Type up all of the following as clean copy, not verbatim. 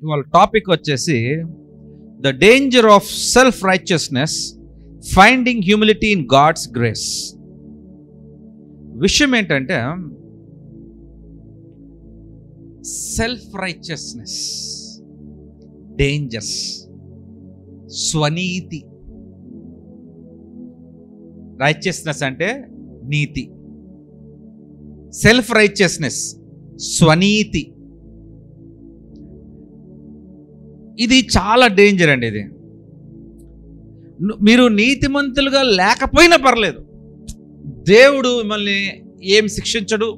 ఇవాళ టాపిక్ వచ్చేసి the danger of self righteousness, finding humility in God's grace. విషయం ఏంటంటే సెల్ఫ్ రైచియస్నెస్ డేంజర్స్. స్వనీతి. రైచియస్నెస్ అంటే నీతి, సెల్ఫ్ రైచియస్నెస్ స్వనీతి. ఇది చాలా డేంజర్ అండి. ఇది మీరు నీతిమంతులుగా లేకపోయినా పర్లేదు, దేవుడు మిమ్మల్ని ఏం శిక్షించడు,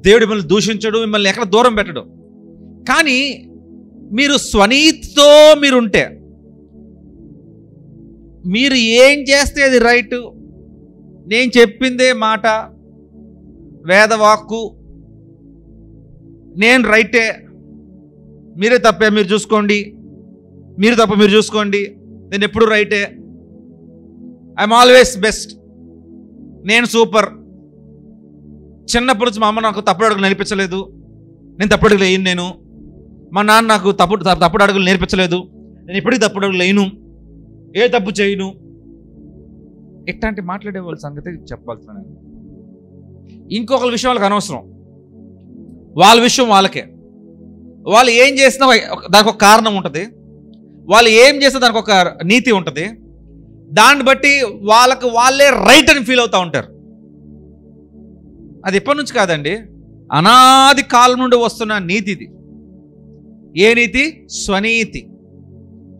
దేవుడు మిమ్మల్ని దూషించడు, మిమ్మల్ని ఎక్కడ దూరం పెట్టడు. కానీ మీరు స్వనీతితో మీరుంటే, మీరు ఏం చేస్తే అది రైటు, నేను చెప్పిందే మాట, వేదవాక్కు, నేను రైటే, మీరే తప్పే మీరు చూసుకోండి, మీరు తప్ప మీరు చూసుకోండి, నేను ఎప్పుడు రైటే, ఐఎమ్ ఆల్వేస్ బెస్ట్, నేను సూపర్, చిన్నప్పటి నుంచి మా అమ్మ నాకు తప్పుడు అడుగులు నేర్పించలేదు, నేను తప్పుడు అడుగులు వేయను, నేను మా నాన్న నాకు తప్పుడు అడుగులు నేర్పించలేదు, నేను ఎప్పటికీ తప్పుడు అడుగులు వేయను, ఏ తప్పు చేయను. ఇట్లాంటి మాట్లాడే వాళ్ళ సంగతి చెప్పాల్సిన. ఇంకొకరి విషయం వాళ్ళకి అనవసరం, వాళ్ళ విషయం వాళ్ళకే. వాళ్ళు ఏం చేసినా దానికి ఒక కారణం ఉంటుంది, వాళ్ళు ఏం చేసినా దానికి ఒక నీతి ఉంటుంది, దాన్ని బట్టి వాళ్ళకి వాళ్ళే రైట్ అని ఫీల్ అవుతూ ఉంటారు. అది ఎప్పటి నుంచి కాదండి, అనాది కాలం నుండి వస్తున్న నీతి ఇది. ఏ నీతి? స్వనీతి.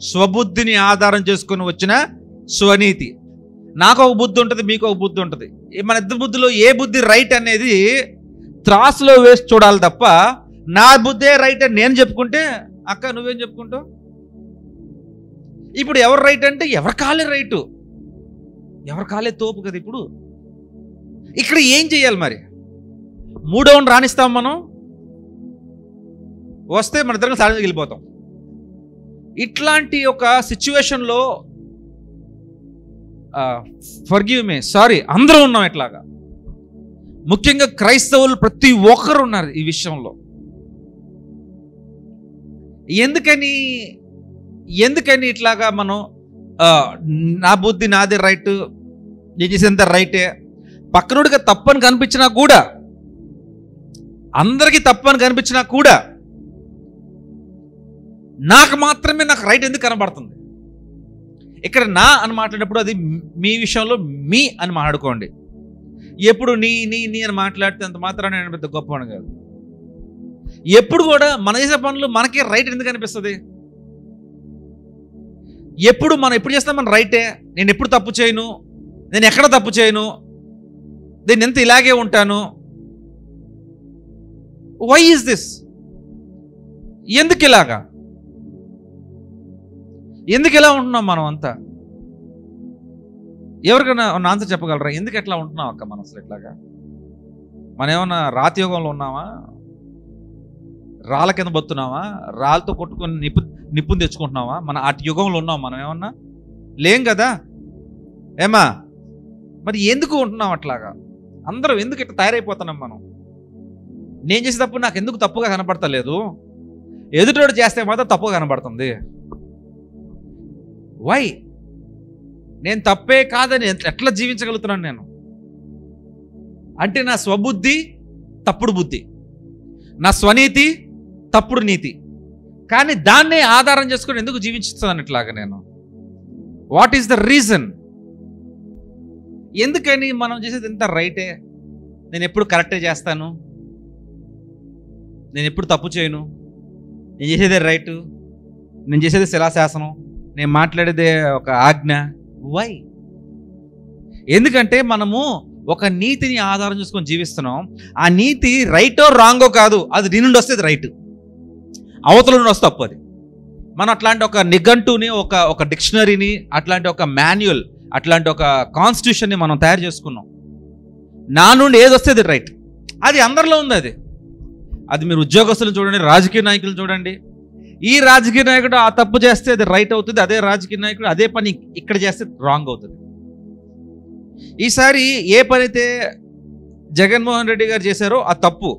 స్వబుద్ధిని ఆధారం చేసుకుని వచ్చిన స్వనీతి. నాకు ఒక బుద్ధి ఉంటుంది, మీకు ఒక బుద్ధి ఉంటుంది. మన ఇద్దరు బుద్ధిలో ఏ బుద్ధి రైట్ అనేది త్రాసులో వేసి చూడాలి తప్ప, నా బుద్ధే రైట్ అని నేను చెప్పుకుంటే, అక్క నువ్వేం చెప్పుకుంటావు? ఇప్పుడు ఎవరు రైట్ అంటే ఎవరి కాలే రైటు, ఎవరి కాలే తోపు కదా. ఇప్పుడు ఇక్కడ ఏం చెయ్యాలి మరి? మూడోని రాణిస్తాం మనం, వస్తే మన ఇద్దరం సాధించి వెళ్ళిపోతాం. ఇట్లాంటి ఒక సిచ్యువేషన్లో ఫర్గివ్ మీ, సారీ, అందరూ ఉన్నాం ఇట్లాగా. ముఖ్యంగా క్రైస్తవులు ప్రతి ఒక్కరు ఉన్నారు ఈ విషయంలో. ఎందుకని ఇట్లాగా మనం నా బుద్ధి నాదే రైట్, నేను చేసేంత రైటే, పక్కనుడిగా తప్పని కనిపించినా కూడా, అందరికీ తప్పని కనిపించినా కూడా, నాకు మాత్రమే నాకు రైట్ ఎందుకు కనబడుతుంది? ఇక్కడ నా అని మాట్లాడినప్పుడు అది మీ విషయంలో మీ అని మాట్లాడుకోండి. ఎప్పుడు నీ నీ నీ అని మాట్లాడితే అంత మాత్రం నేను పెద్ద గొప్పవాడు కాదు. ఎప్పుడు కూడా మన చేసే పనులు మనకే రైట్ ఎందుకు అనిపిస్తుంది? మనం ఎప్పుడు చేస్తాం మన రైటే, నేను ఎప్పుడు తప్పు చేయను, నేను ఎక్కడ తప్పు చేయను, నేను ఎంత ఇలాగే ఉంటాను. Why is this? ఎందుకు ఇలాగా? ఎందుకు ఎలా ఉంటున్నాం మనం అంతా? ఎవరికైనా ఆన్సర్ చెప్పగలరా? ఎందుకు ఎట్లా ఉంటున్నాం అక్క మనం అసలు ఇట్లాగా? మనం ఏమన్నా రాతి యుగంలో ఉన్నామా? రాళ్ళ కింద బతున్నామా? రాళ్ళతో కొట్టుకొని నిప్పుని తెచ్చుకుంటున్నామా? మన అటు యుగంలో ఉన్నాం మనం ఏమన్నా? లేం కదా. ఏమా మరి ఎందుకు ఉంటున్నాం అట్లాగా? అందరూ ఎందుకు ఇట్లా తయారైపోతున్నాం మనం? నేను చేసే తప్పు నాకు ఎందుకు తప్పుగా కనపడతలేదు, ఎదుటోడు చేస్తే మాత్రం తప్పుగా కనబడుతుంది. వై? నేను తప్పే కాదని ఎట్లా జీవించగలుగుతున్నాను నేను? అంటే నా స్వబుద్ధి తప్పుడు బుద్ధి, నా స్వనీతి తప్పుడు నీతి. కానీ దాన్నే ఆధారం చేసుకొని ఎందుకు జీవించుతున్నాను ఇట్లాగా నేను? What is the reason? ఎందుకని మనం చేసేది ఎంత రైటే, నేను ఎప్పుడు కరెక్టే చేస్తాను, నేను ఎప్పుడు తప్పు చేయను, నేను చేసేదే రైటు, నేను చేసేది శిలాశాసనం, నేను మాట్లాడేదే ఒక ఆజ్ఞ. వై? ఎందుకంటే మనము ఒక నీతిని ఆధారం చేసుకొని జీవిస్తున్నాం. ఆ నీతి రైటో రాంగో కాదు, అది నీ నుండి వస్తే రైట్, అవతల నుండి వస్తే తప్పు. అది మనం అట్లాంటి ఒక నిఘంటుని, ఒక డిక్షనరీని, అట్లాంటి ఒక మాన్యువల్, అట్లాంటి ఒక కాన్స్టిట్యూషన్ని మనం తయారు చేసుకున్నాం. నా నుండి ఏది వస్తే అది రైట్. అది అందరిలో ఉంది. అది మీరు ఉద్యోగస్తులను చూడండి, రాజకీయ నాయకులను చూడండి. ఈ రాజకీయ నాయకుడు ఆ తప్పు చేస్తే అది రైట్ అవుతుంది, అదే రాజకీయ నాయకుడు అదే పని ఇక్కడ చేస్తే రాంగ్ అవుతుంది. ఈసారి ఏ పని అయితే జగన్మోహన్ రెడ్డి గారు చేశారో ఆ తప్పు,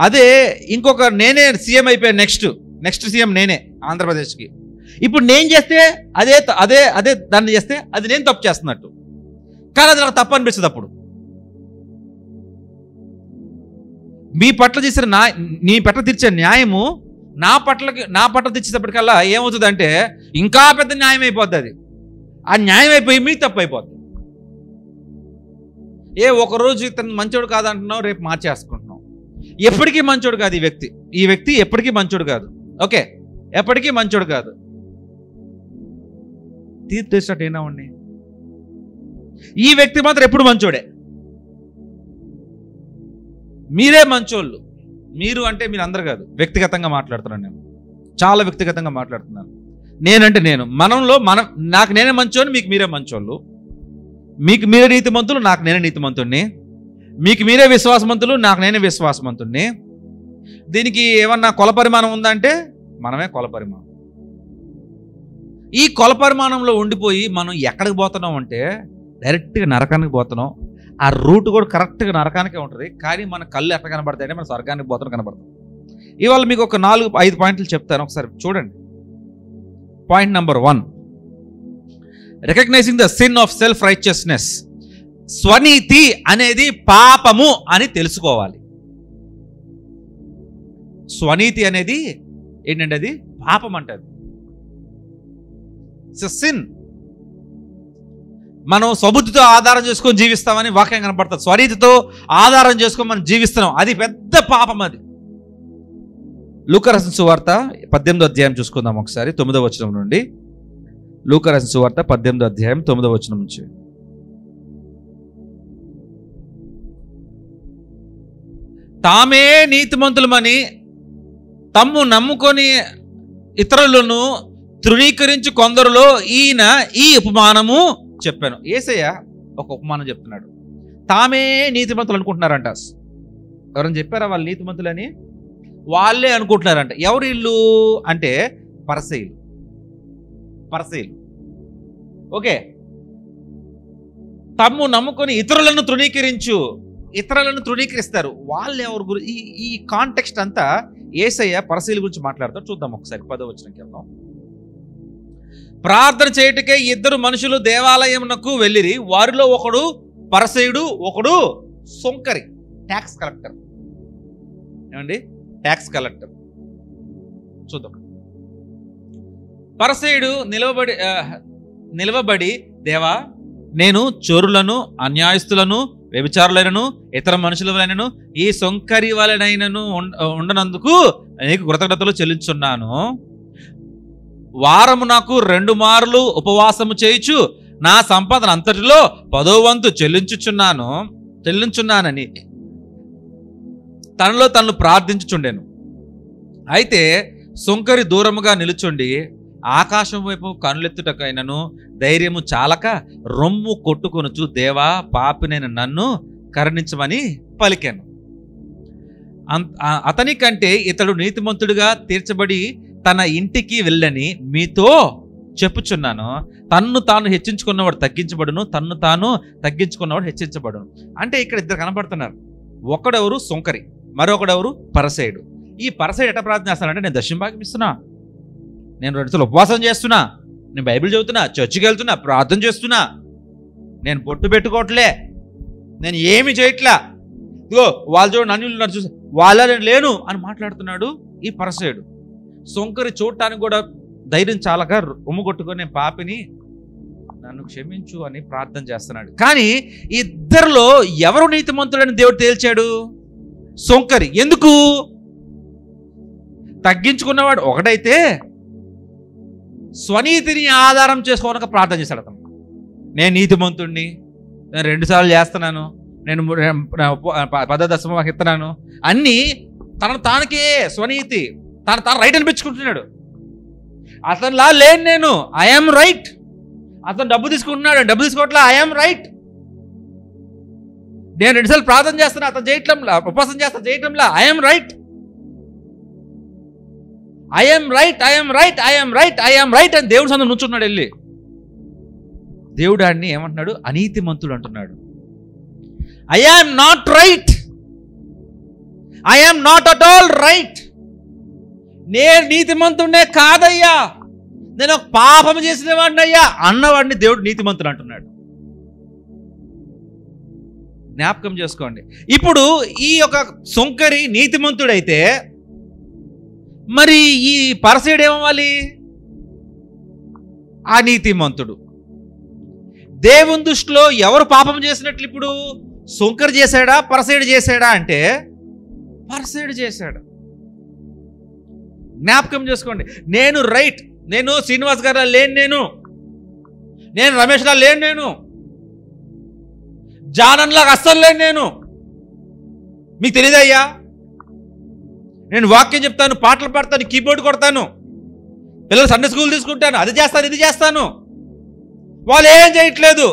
అదే ఇంకొక నేనే సీఎం అయిపోయాను నెక్స్ట్ నెక్స్ట్ సీఎం నేనే ఆంధ్రప్రదేశ్కి. ఇప్పుడు నేను చేస్తే అదే అదే అదే దాన్ని చేస్తే అది నేను తప్పు చేస్తున్నట్టు, కానీ అది నాకు తప్పు అనిపిస్తుంది. అప్పుడు మీ పట్ల చేసిన నీ పట్ల తీర్చే న్యాయము నా పట్ల తెచ్చేటప్పటికల్లా ఏమవుతుందంటే ఇంకా పెద్ద న్యాయం అయిపోద్ది. అది ఆ న్యాయం అయిపోయి మీ తప్పు అయిపోద్ది. ఒకరోజు ఇతను మంచోడు కాదంటున్నావు, రేపు మార్చేసుకుంటున్నావు. ఎప్పటికీ మంచోడు కాదు ఈ వ్యక్తి ఎప్పటికీ మంచోడు కాదు. ఓకే, ఎప్పటికీ మంచోడు కాదు. తీర్చేసినట్టు ఏనావండి, ఈ వ్యక్తి మాత్రం ఎప్పుడు మంచోడే. మీరే మంచోళ్ళు. మీరు అంటే మీరు అందరు కాదు, వ్యక్తిగతంగా మాట్లాడుతున్నాను. నేను చాలా వ్యక్తిగతంగా మాట్లాడుతున్నాను. నేనంటే నేను, నాకు నేనే మంచోని, మీకు మీరే మంచోళ్ళు. మీకు మీరే నీతిమంతులు, నాకు నేనే నీతిమంతుణ్ణి. మీకు మీరే విశ్వాసమంతులు, నాకు నేనే విశ్వాసమంతుణ్ణి. దీనికి ఏమన్నా కొలపరిమాణం ఉందంటే మనమే కొలపరిమాణం. ఈ కొలపరిమాణంలో ఉండిపోయి మనం ఎక్కడికి పోతున్నాం అంటే డైరెక్ట్గా నరకానికి పోతున్నాం. ఆ రూట్ కూడా కరెక్ట్గా నరకానికే ఉంటుంది, కానీ మన కళ్ళు ఎట్లా కనబడతాయంటే మన స్వర్గానికి పోతున్నాం కనబడతాం. ఇవాళ మీకు ఒక 4-5 పాయింట్లు చెప్తాను, ఒకసారి చూడండి. Point number 1, recognising the sin of self righteousness. స్వనీతి అనేది పాపము అని తెలుసుకోవాలి. స్వనీతి అనేది ఏంటంటే అది పాపం అంటది. సిన్. మనం స్వబుద్ధితో ఆధారం చేసుకొని జీవిస్తామని వాక్యం కనపడుతుంది. స్వనీతితో ఆధారం చేసుకొని మనం జీవిస్తున్నాం, అది పెద్ద పాపం. అది లూకా రాసిన సువార్త 18వ అధ్యాయం చూసుకుందాం ఒకసారి, 9వ వచనం నుండి. లూకా రాసిన సువార్త 18వ అధ్యాయం 9వ వచనం నుంచి. తామే నీతిమంతులమని తమ్ము నమ్ముకొని ఇతరులను తృణీకరించి కొందరులో ఈయన ఈ ఉపమానము చెప్పాను. యేసయ్య ఒక ఉపమానం చెప్తున్నాడు. తామే నీతిమంతులు అనుకుంటున్నారంట. ఎవరైనా చెప్పారా వాళ్ళు నీతిమంతులని? వాళ్ళే అనుకుంటున్నారంట. ఎవరు ఇల్లు అంటే పరిసయ్యులు. ఓకే, తమ్ము నమ్ముకొని ఇతరులను తృణీకరిస్తారు. వాళ్ళు ఎవరు? ఈ కాంటెక్స్ట్ అంతా యేసయ్య పరిసయ్యుల గురించి మాట్లాడతారు. చూద్దాం ఒకసారి 10వ వచనంకి వెళ్దాం. ప్రార్థన చేయుటకే 2 మనుషులు దేవాలయమునకు వెళ్ళిరి. వారిలో ఒకడు పరిసయ్యుడు, ఒకడు సొంకరి, ట్యాక్స్ కలెక్టర్. ఏమండి, ట్యాక్స్ కలెక్టర్. చూద్దాం. పరిసయ్యుడు నిలవబడి దేవా, నేను చోరులను, అన్యాయస్తులను, వ్యభిచారులైనను, ఇతర మనుషుల వలనను, ఈ సొంకరి వలనైనను ఉండనందుకు నీకు కృతజ్ఞతలు చెల్లించున్నాను. వారము నాకు 2 మార్లు ఉపవాసము చేయుచు నా సంపాదన అంతటిలో 10వ వంతు చెల్లించున్నానని తనలో తను ప్రార్థించుచుండెను. అయితే సొంకరి దూరముగా నిలుచుండి ఆకాశం వైపు కనులెత్తుటకైనను ధైర్యము చాలక రొమ్ము కొట్టుకొనుచు, దేవా, పాపినైన నన్ను కరుణించమని పలికాను. అతని కంటే ఇతడు నీతిమంతుడిగా తీర్చబడి తన ఇంటికి వెళ్ళని మీతో చెప్పుచున్నాను. తన్ను తాను హెచ్చించుకున్నవాడు తగ్గించబడును, తన్ను తాను తగ్గించుకున్నవాడు హెచ్చించబడును. అంటే ఇక్కడ ఇద్దరు కనబడుతున్నారు. ఒకడెవరు సొంకరి, మరొకడెవరు పరిసయ్యుడు. ఈ పరిసయ్యుడు ఎట్లా ప్రార్థన చేస్తానంటే, నేను దశమ భాగం ఇస్తున్నా, నేను 2 సార్లు ఉపవాసం చేస్తున్నా, నేను బైబిల్ చదువుతున్నా, చర్చికి వెళ్తున్నా, ప్రార్థన చేస్తున్నా, నేను బొట్టు పెట్టుకోవట్లే, నేను ఏమి చేయట్లా, ఇదిగో వాళ్ళు చూడు నన్ను చూసి వాళ్ళ లేను అని మాట్లాడుతున్నాడు ఈ పరిసయ్యుడు. సొంకరి చూడటానికి కూడా ధైర్యం చాలక రొమ్ము కొట్టుకొని పాపిని నన్ను క్షమించు అని ప్రార్థన చేస్తున్నాడు. కానీ ఇద్దరిలో ఎవరు నీతిమంతుడని దేవుడు తేల్చాడు? సొంకరి. ఎందుకు? తగ్గించుకున్నవాడు ఒకటైతే స్వనీతిని ఆధారం చేసుకోవడానికి ప్రార్థన చేశాడు అతను. నేను నీతిమంతుడిని, నేను 2 సార్లు చేస్తున్నాను, నేను 10వ దశమ ఇస్తున్నాను, అన్నీ తానకే స్వనీతి, తాను రైట్ అనిపించుకుంటున్నాడు. అతనిలా లేను నేను, ఐఎమ్ రైట్. అతను డబ్బు తీసుకుంటున్నాడు, డబ్బు తీసుకోవట్లా, ఐఎమ్ రైట్. నేను 2 సార్లు ప్రార్థన చేస్తున్నా, అతను చేయట్లంలా, ఉపవాసం చేస్తా చేయట్లంలా, I'm right. I'm right, I'm right, I'm right, I'm right అని దేవుడు సందు నుంచున్నాడు వెళ్ళి. దేవుడు ఆడిని ఏమంటున్నాడు? అనీతిమంతుడు అంటున్నాడు. I'm not right, I'm not at all right. నేను నీతిమంతుడే కాదయ్యా, నేను ఒక పాపం చేసిన వాడిని అయ్యా అన్నవాడిని దేవుడు నీతిమంతుడు అంటున్నాడు. జ్ఞాపకం చేసుకోండి. ఇప్పుడు ఈ యొక్క సొంకరి నీతిమంతుడైతే మరి ఈ పరసయుడు ఏమవ్వాలి? అనీతిమంతుడు. దేవుని దృష్టిలో ఎవరు పాపం చేసినట్లు? ఇప్పుడు సొంకరి చేశాడా, పరసయుడు చేశాడా అంటే పరసయుడు చేశాడు. జ్ఞాపకం చేసుకోండి. నేను రైట్, నేను శ్రీనివాస్ గారు లేను, నేను రమేష్ లా లేను, నేను జానన్లాగా అస్సలు లేను, నేను మీకు తెలియదయ్యా. నేను వాక్యం చెప్తాను, పాటలు పాడతాను, కీబోర్డ్ కొడతాను, పిల్లలు సండే స్కూల్ తీసుకుంటాను, అది చేస్తాను, ఇది చేస్తాను, వాళ్ళు ఏం చేయట్లేదు.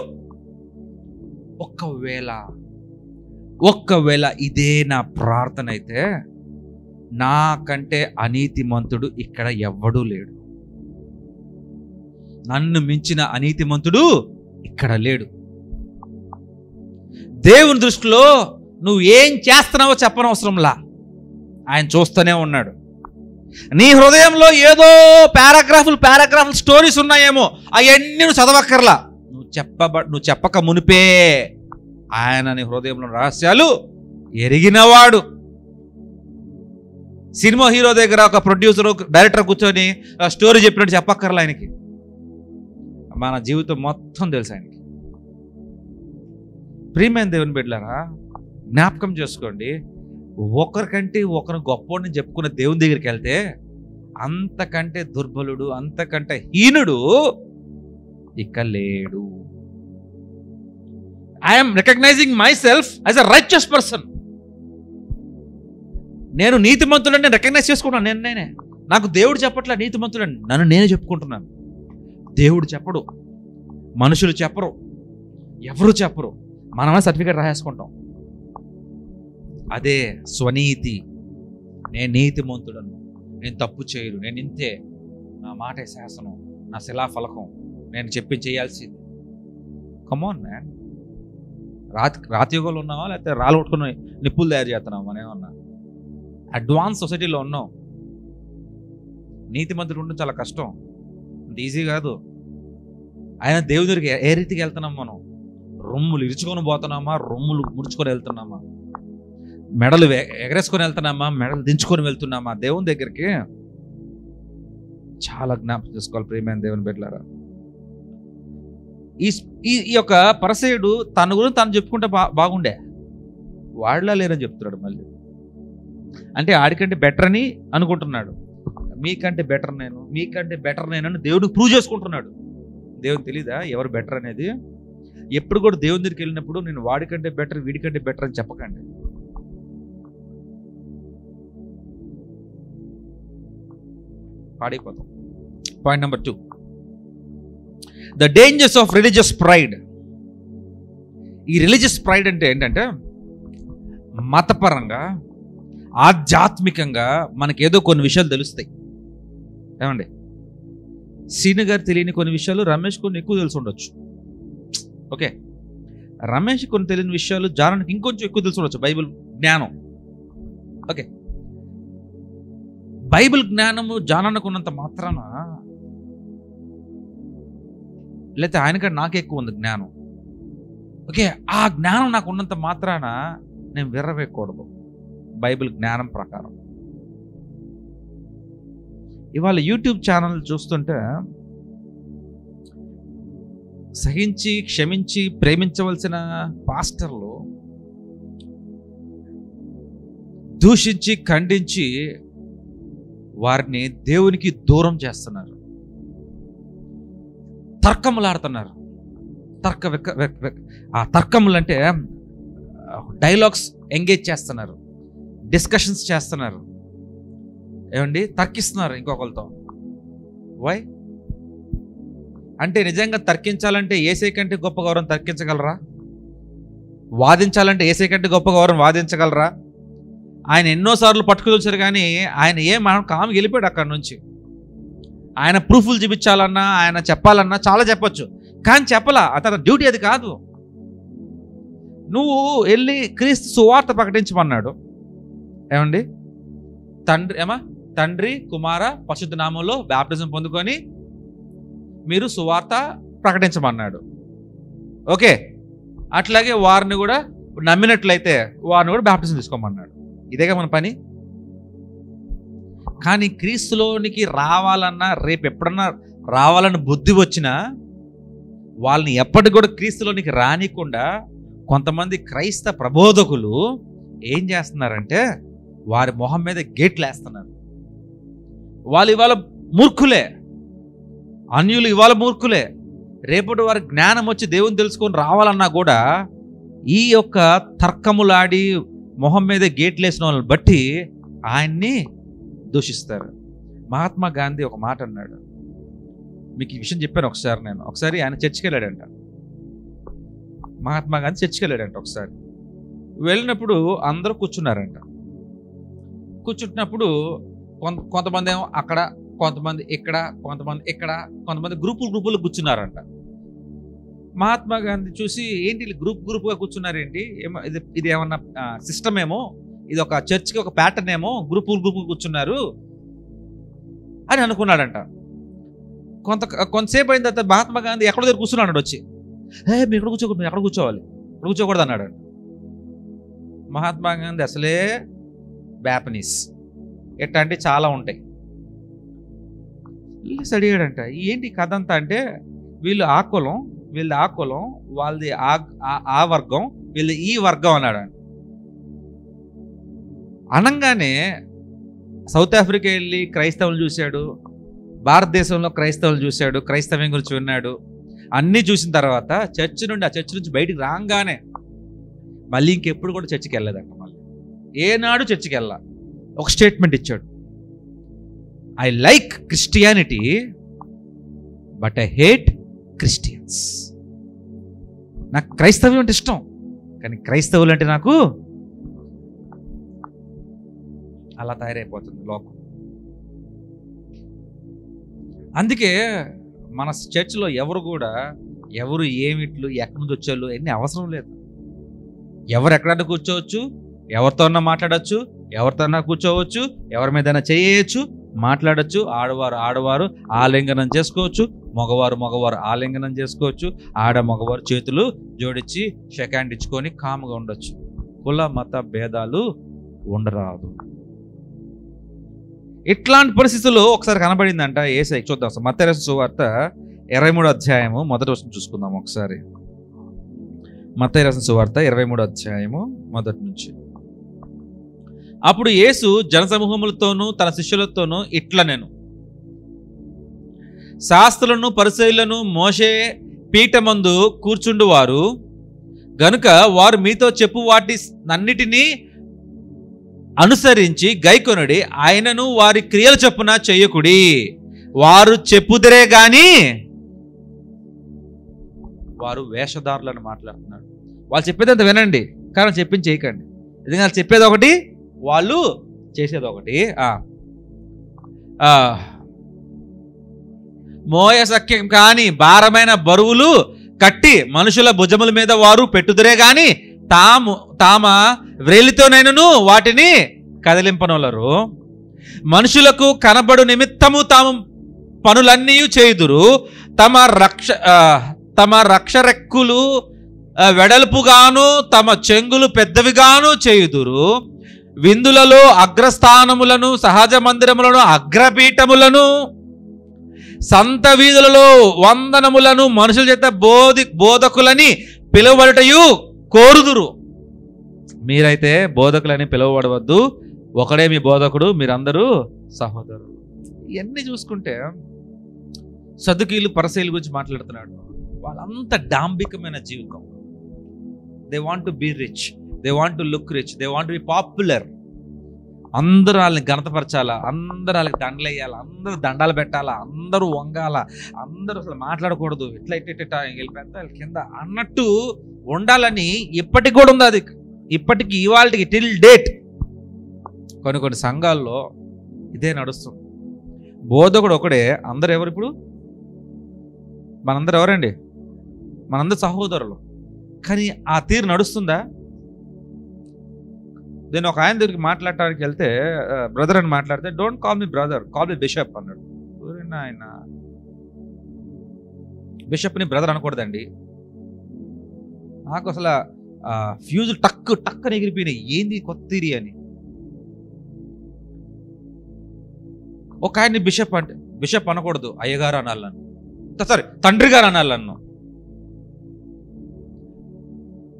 ఒక్కవేళ ఇదే నా ప్రార్థన అయితే నాకంటే అనీతిమంతుడు ఇక్కడ ఎవ్వడూ లేడు. నన్ను మించిన అనీతిమంతుడు ఇక్కడ లేడు. దేవుని దృష్టిలో నువ్వు ఏం చేస్తున్నావో చెప్పనవసరంలా, ఆయన చూస్తూనే ఉన్నాడు. నీ హృదయంలో ఏదో పారాగ్రాఫ్లు స్టోరీస్ ఉన్నాయేమో, అవన్నీ నువ్వు చదవక్కర్లా. నువ్వు చెప్పక మునిపే ఆయన నీ హృదయంలో రహస్యాలు ఎరిగినవాడు. సినిమా హీరో దగ్గర ఒక ప్రొడ్యూసర్, డైరెక్టర్ కూర్చొని స్టోరీ చెప్పినట్టు చెప్పక్కర్లా ఆయనకి. మన జీవితం మొత్తం తెలుసు ఆయనకి. ప్రియమైన దేవుని బిడ్డలారా, జ్ఞాపకం చేసుకోండి. ఒకరికంటే ఒకరు గొప్పని చెప్పుకున్న దేవుని దగ్గరికి వెళ్తే అంతకంటే దుర్బలుడు, అంతకంటే హీనుడు ఇక లేడు. I'm recognizing myself as a righteous person. నేను నీతిమంతుడని రికగ్నైజ్ చేసుకుంటున్నాను. నేనే, నాకు దేవుడు చెప్పట్లే నీతిమంతుడని, నన్ను నేనే చెప్పుకుంటున్నాను. దేవుడు చెప్పడు, మనుషులు చెప్పరు, ఎవరు చెప్పరు, మనమే సర్టిఫికేట్ రాసేసుకుంటాం. అదే స్వనీతి. నేను నీతిమంతుడను, నేను తప్పు చేయను, నేను ఇంతే, నా మాటే శాసనం, నా శిలాఫలకం, నేను చెప్పి చేయాల్సింది. Come on man. రాతి యుగంలో ఉన్నావా, లేకపోతే రాళ్ళు కొట్టుకుని నిప్పులు తయారు చేస్తున్నావా? మనమేమన్నా అడ్వాన్స్ సొసైటీలో ఉన్నాం. నీతిమంతుడు ఉండడం చాలా కష్టం, అంత ఈజీ కాదు. ఆయన దేవుడి దగ్గరికి ఏ రీతికి వెళ్తున్నాం మనం? రొమ్ములు ఇరుచుకొని పోతున్నామా, రొమ్ములు ముడుచుకొని వెళ్తున్నామా, మెడలు ఎగరేసుకొని వెళ్తున్నామా, మెడలు దించుకొని వెళ్తున్నామా దేవుని దగ్గరికి? చాలా జ్ఞాపకం చేసుకోవాలి ప్రియమైన దేవుని బిడ్డలారా. ఈ యొక్క పరసయుడు తన గురించి తను చెప్పుకుంటే బాగుండే, వాడిలా లేరని చెప్తున్నాడు మళ్ళీ. అంటే ఆడికంటే బెటర్ అని అనుకుంటున్నాడు. మీకంటే బెటర్ నేను అని దేవుడు ప్రూవ్ చేసుకుంటున్నాడు. దేవునికి తెలీదా ఎవరు బెటర్ అనేది? ఎప్పుడు కూడా దేవుని దగ్గరికి వెళ్ళినప్పుడు నేను వాడికంటే బెటర్, వీడికంటే బెటర్ అని చెప్పకండి. పాడైపోతాం. Point number 2, the dangers of religious pride. ఈ రిలీజియస్ ప్రైడ్ అంటే ఏంటంటే, మతపరంగా ఆధ్యాత్మికంగా మనకేదో కొన్ని విషయాలు తెలుస్తాయి. ఏమండి, సీను గారు తెలియని కొన్ని విషయాలు రమేష్ కొన్ని ఎక్కువ తెలిసి ఉండొచ్చు. ఓకే, రమేష్ కొన్ని తెలియని విషయాలు జానానికి ఇంకొంచెం ఎక్కువ తెలిసి ఉండొచ్చు. బైబిల్ జ్ఞానం. ఓకే, బైబిల్ జ్ఞానము జానానికి ఉన్నంత మాత్రాన, లేకపోతే ఆయనకంటే నాకే ఎక్కువ ఉంది జ్ఞానం. ఓకే, ఆ జ్ఞానం నాకు ఉన్నంత మాత్రాన నేను విర్రవేయకూడదు బైబిల్ జ్ఞానం ప్రకారం. ఇవాళ యూట్యూబ్ ఛానల్ చూస్తుంటే సహించి, క్షమించి, ప్రేమించవలసిన పాస్టర్లు దూషించి, ఖండించి వారిని దేవునికి దూరం చేస్తున్నారు. తర్కములాడుతున్నారు. ఆ తర్కములు అంటే డైలాగ్స్ ఎంగేజ్ చేస్తున్నారు, డిస్కషన్స్ చేస్తున్నారు. ఏమండి, తర్కిస్తున్నారు ఇంకొకరితో. వై అంటే, నిజంగా తర్కించాలంటే ఏసై కంటే గొప్ప గౌరవం తర్కించగలరా? వాదించాలంటే ఏసై కంటే గొప్ప గౌరవం వాదించగలరా? ఆయన ఎన్నోసార్లు పట్టుకుని కానీ ఆయన మనం కామి వెళ్ళిపోయాడు అక్కడి నుంచి. ఆయన ప్రూఫ్లు చూపించాలన్నా, ఆయన చెప్పాలన్నా చాలా చెప్పొచ్చు, కానీ చెప్పలా. అతని డ్యూటీ అది కాదు. నువ్వు వెళ్ళి క్రీస్తు సువార్త ప్రకటించమన్నాడు. ఏమండి, తండ్రి, కుమార, పరిశుద్ధ నామంలో బాప్టిజం పొందుకొని మీరు సువార్త ప్రకటించమన్నాడు. ఓకే, అట్లాగే వారిని కూడా నమ్మినట్లయితే వారిని కూడా బాప్టిజం తీసుకోమన్నాడు. ఇదేగా మన పని. కానీ క్రీస్తులోనికి రావాలన్నా, రేపు ఎప్పుడన్నా రావాలని బుద్ధి వచ్చినా వాళ్ళని ఎప్పటికి కూడా క్రీస్తులోనికి రానికుండా కొంతమంది క్రైస్తవ ప్రబోధకులు ఏం చేస్తున్నారంటే వారి మొహం మీద గేట్లు వేస్తున్నారు. వాళ్ళు ఇవాళ మూర్ఖులే, అన్యులు ఇవాళ మూర్ఖులే. రేపటి వారి జ్ఞానం వచ్చి దేవుని తెలుసుకొని రావాలన్నా కూడా ఈ యొక్క తర్కములాడి మొహం మీద గేట్లు వేసిన వాళ్ళని బట్టి ఆయన్ని దూషిస్తారు. మహాత్మా గాంధీ ఒక మాట అన్నాడు, మీకు ఈ విషయం చెప్పాను ఒకసారి. ఒకసారి ఆయన చర్చికి వెళ్ళాడంట. మహాత్మా గాంధీ చర్చికి వెళ్ళాడంట. ఒకసారి వెళ్ళినప్పుడు అందరూ కూర్చున్నారంట. కూర్చుంటున్నప్పుడు కొంతమంది ఏమో అక్కడ, కొంతమంది ఇక్కడ, కొంతమంది ఇక్కడ, కొంతమంది గ్రూపులు కూర్చున్నారంట. మహాత్మా గాంధీ చూసి, ఏంటి గ్రూప్గా కూర్చున్నారేంటి, ఏమో ఇది ఏమన్నా సిస్టమ్ ఏమో, ఇది ఒక చర్చ్కి ఒక ప్యాటర్న్ ఏమో, గ్రూపులు కూర్చున్నారు అని అనుకున్నాడంట. కొంతసేపు అయిన తర్వాత మహాత్మా గాంధీ ఎక్కడో దగ్గర కూర్చున్నాడు. వచ్చి, మీరు ఎక్కడ కూర్చోకూడదు, మీరు ఎక్కడ కూర్చోవాలి, ఇక్కడ కూర్చోకూడదు అన్నాడు. మహాత్మా గాంధీ అసలే బ్యాపనీస్, ఎట్లాంటి చాలా ఉంటాయి. అడిగాడంట, ఏంటి కథ అంతా అంటే, వీళ్ళు ఆ కులం, వీళ్ళది ఆ కులం, వాళ్ళది ఆ వర్గం, వీళ్ళది ఈ వర్గం అన్నాడు. అనంగానే సౌత్ ఆఫ్రికా వెళ్ళి క్రైస్తవులు చూశాడు, భారతదేశంలో క్రైస్తవులు చూశాడు, క్రైస్తవం గురించి విన్నాడు. అన్నీ చూసిన తర్వాత ఆ చర్చ్ నుంచి బయటికి రాగానే మళ్ళీ ఇంకెప్పుడు కూడా చర్చికి వెళ్ళలేదంట. మళ్ళీ ఏనాడు చర్చికి వెళ్ళా. ఒక స్టేట్మెంట్ ఇచ్చాడు, I like Christianity but I hate Christians. నాకు క్రైస్తవ్యం అంటే ఇష్టం, కానీ క్రైస్తవులు అంటే నాకు. అలా తయారైపోతుంది లోకం. అందుకే మన చర్చిలో ఎవరు ఏమిట్లు, ఎక్కడి నుంచి వచ్చేళ్ళు ఎన్ని అవసరం లేదు. ఎవరు ఎక్కడన్నా కూర్చోవచ్చు, ఎవరితోన్నా మాట్లాడచ్చు, ఎవరితోన్నా కూర్చోవచ్చు, ఎవరి మీదైనా చేయవచ్చు, మాట్లాడచ్చు. ఆడవారు ఆలింగనం చేసుకోవచ్చు, మగవారు ఆలింగనం చేసుకోవచ్చు. మగవారు చేతులు జోడించి షేక్ హ్యాండ్ ఇచ్చుకొని కాముగా ఉండొచ్చు. కుల మత భేదాలు ఉండరాదు. ఇట్లాంటి పరిస్థితుల్లో ఒకసారి కనబడిందంట యేసయ్య. చూద్దాం మత్తయి రాసిన సువార్త 23వ అధ్యాయము మొదటి వచనం చూసుకుందాం ఒకసారి. మత్తయి రాసిన సువార్త 23వ అధ్యాయము మొదటి నుంచి. అప్పుడు యేసు జనసమూహములతోనూ తన శిష్యులతోనూ ఇట్లనెను, శాస్త్రులను పరిసయ్యులను మోషే పీఠమందు కూర్చుండువారు గనుక వారు మీతో చెప్పు వాటి అన్నిటినీ అనుసరించి గైకొనుడి, ఆయనను వారి క్రియల చొప్పున చెయ్యకుడి. వారు చెప్పుదరే గాని వారు వేషధారులను మాట్లాడుతున్నారు. వాళ్ళు చెప్పేదంత వినండి, కానీ చెప్పింది చేయకండి. ఎందుకంటే వాళ్ళు చెప్పేది ఒకటి, వాళ్ళు చేసేది ఒకటి. మోయసఖ్యం కాని భారమైన బరువులు కట్టి మనుషుల భుజముల మీద వారు పెట్టుదురే గాని తామ వ్రేలితోనైనను వాటిని కదిలింపనొలరు. మనుషులకు కనబడు నిమిత్తము తాము పనులన్నీ చేయుదురు. తమ రక్షరెక్కులు వెడల్పుగాను తమ చెంగులు పెద్దవిగాను చేయుదురు. విందులలో అగ్రస్థానములను, సహజ మందిరములను, అగ్రపీఠములను, సంత వీధులలో వందనములను మనుషుల చేత బోధకులని పిలువబడుటయు కోరుదురు. మీరైతే బోధకులని పిలువబడవద్దు, ఒకడే మీ బోధకుడు, మీరందరూ సహోదరులు. ఇవన్నీ చూసుకుంటే సదుకీలు పరిసయ్యుల గురించి మాట్లాడుతున్నాడు. వాళ్ళంత డాంబికమైన జీవితం. They want to be rich, they want to look rich, they want to be popular. అందరూ వాళ్ళని ఘనతపరచాలా, అందరూ వాళ్ళకి దండలు వేయాలా, అందరూ దండాలు పెట్టాలా, అందరూ వంగాల, అందరూ అసలు మాట్లాడకూడదు, ఇట్లా వెళ్ళిపోతా కింద అన్నట్టు ఉండాలని ఇప్పటికి కూడా ఉంది. అది ఇప్పటికి ఇవాళకి టిల్ డేట్ కొన్ని సంఘాల్లో ఇదే నడుస్తుంది. బోధకుడు ఒకడే, అందరు ఎవరు? ఇప్పుడు మనందరూ ఎవరండి? మనందరూ సహోదరులు. కానీ ఆ తీరు నడుస్తుందా? నేను ఒక ఆయన దగ్గరికి మాట్లాడటానికి వెళ్తే, బ్రదర్ అని మాట్లాడితే, don't call me brother, call me bishop అన్నాడు. ఆయన బిషప్ని బ్రదర్ అనకూడదండి. నాకు అసలు ఫ్యూజులు టక్కని ఎగిరిపోయినాయి, ఏంది కొత్త థియరీ అని. ఒక ఆయన్ని బిషప్ అనకూడదు, అయ్యగారు అనాలి నన్ను, సారీ తండ్రి గారు అనాలి నన్ను.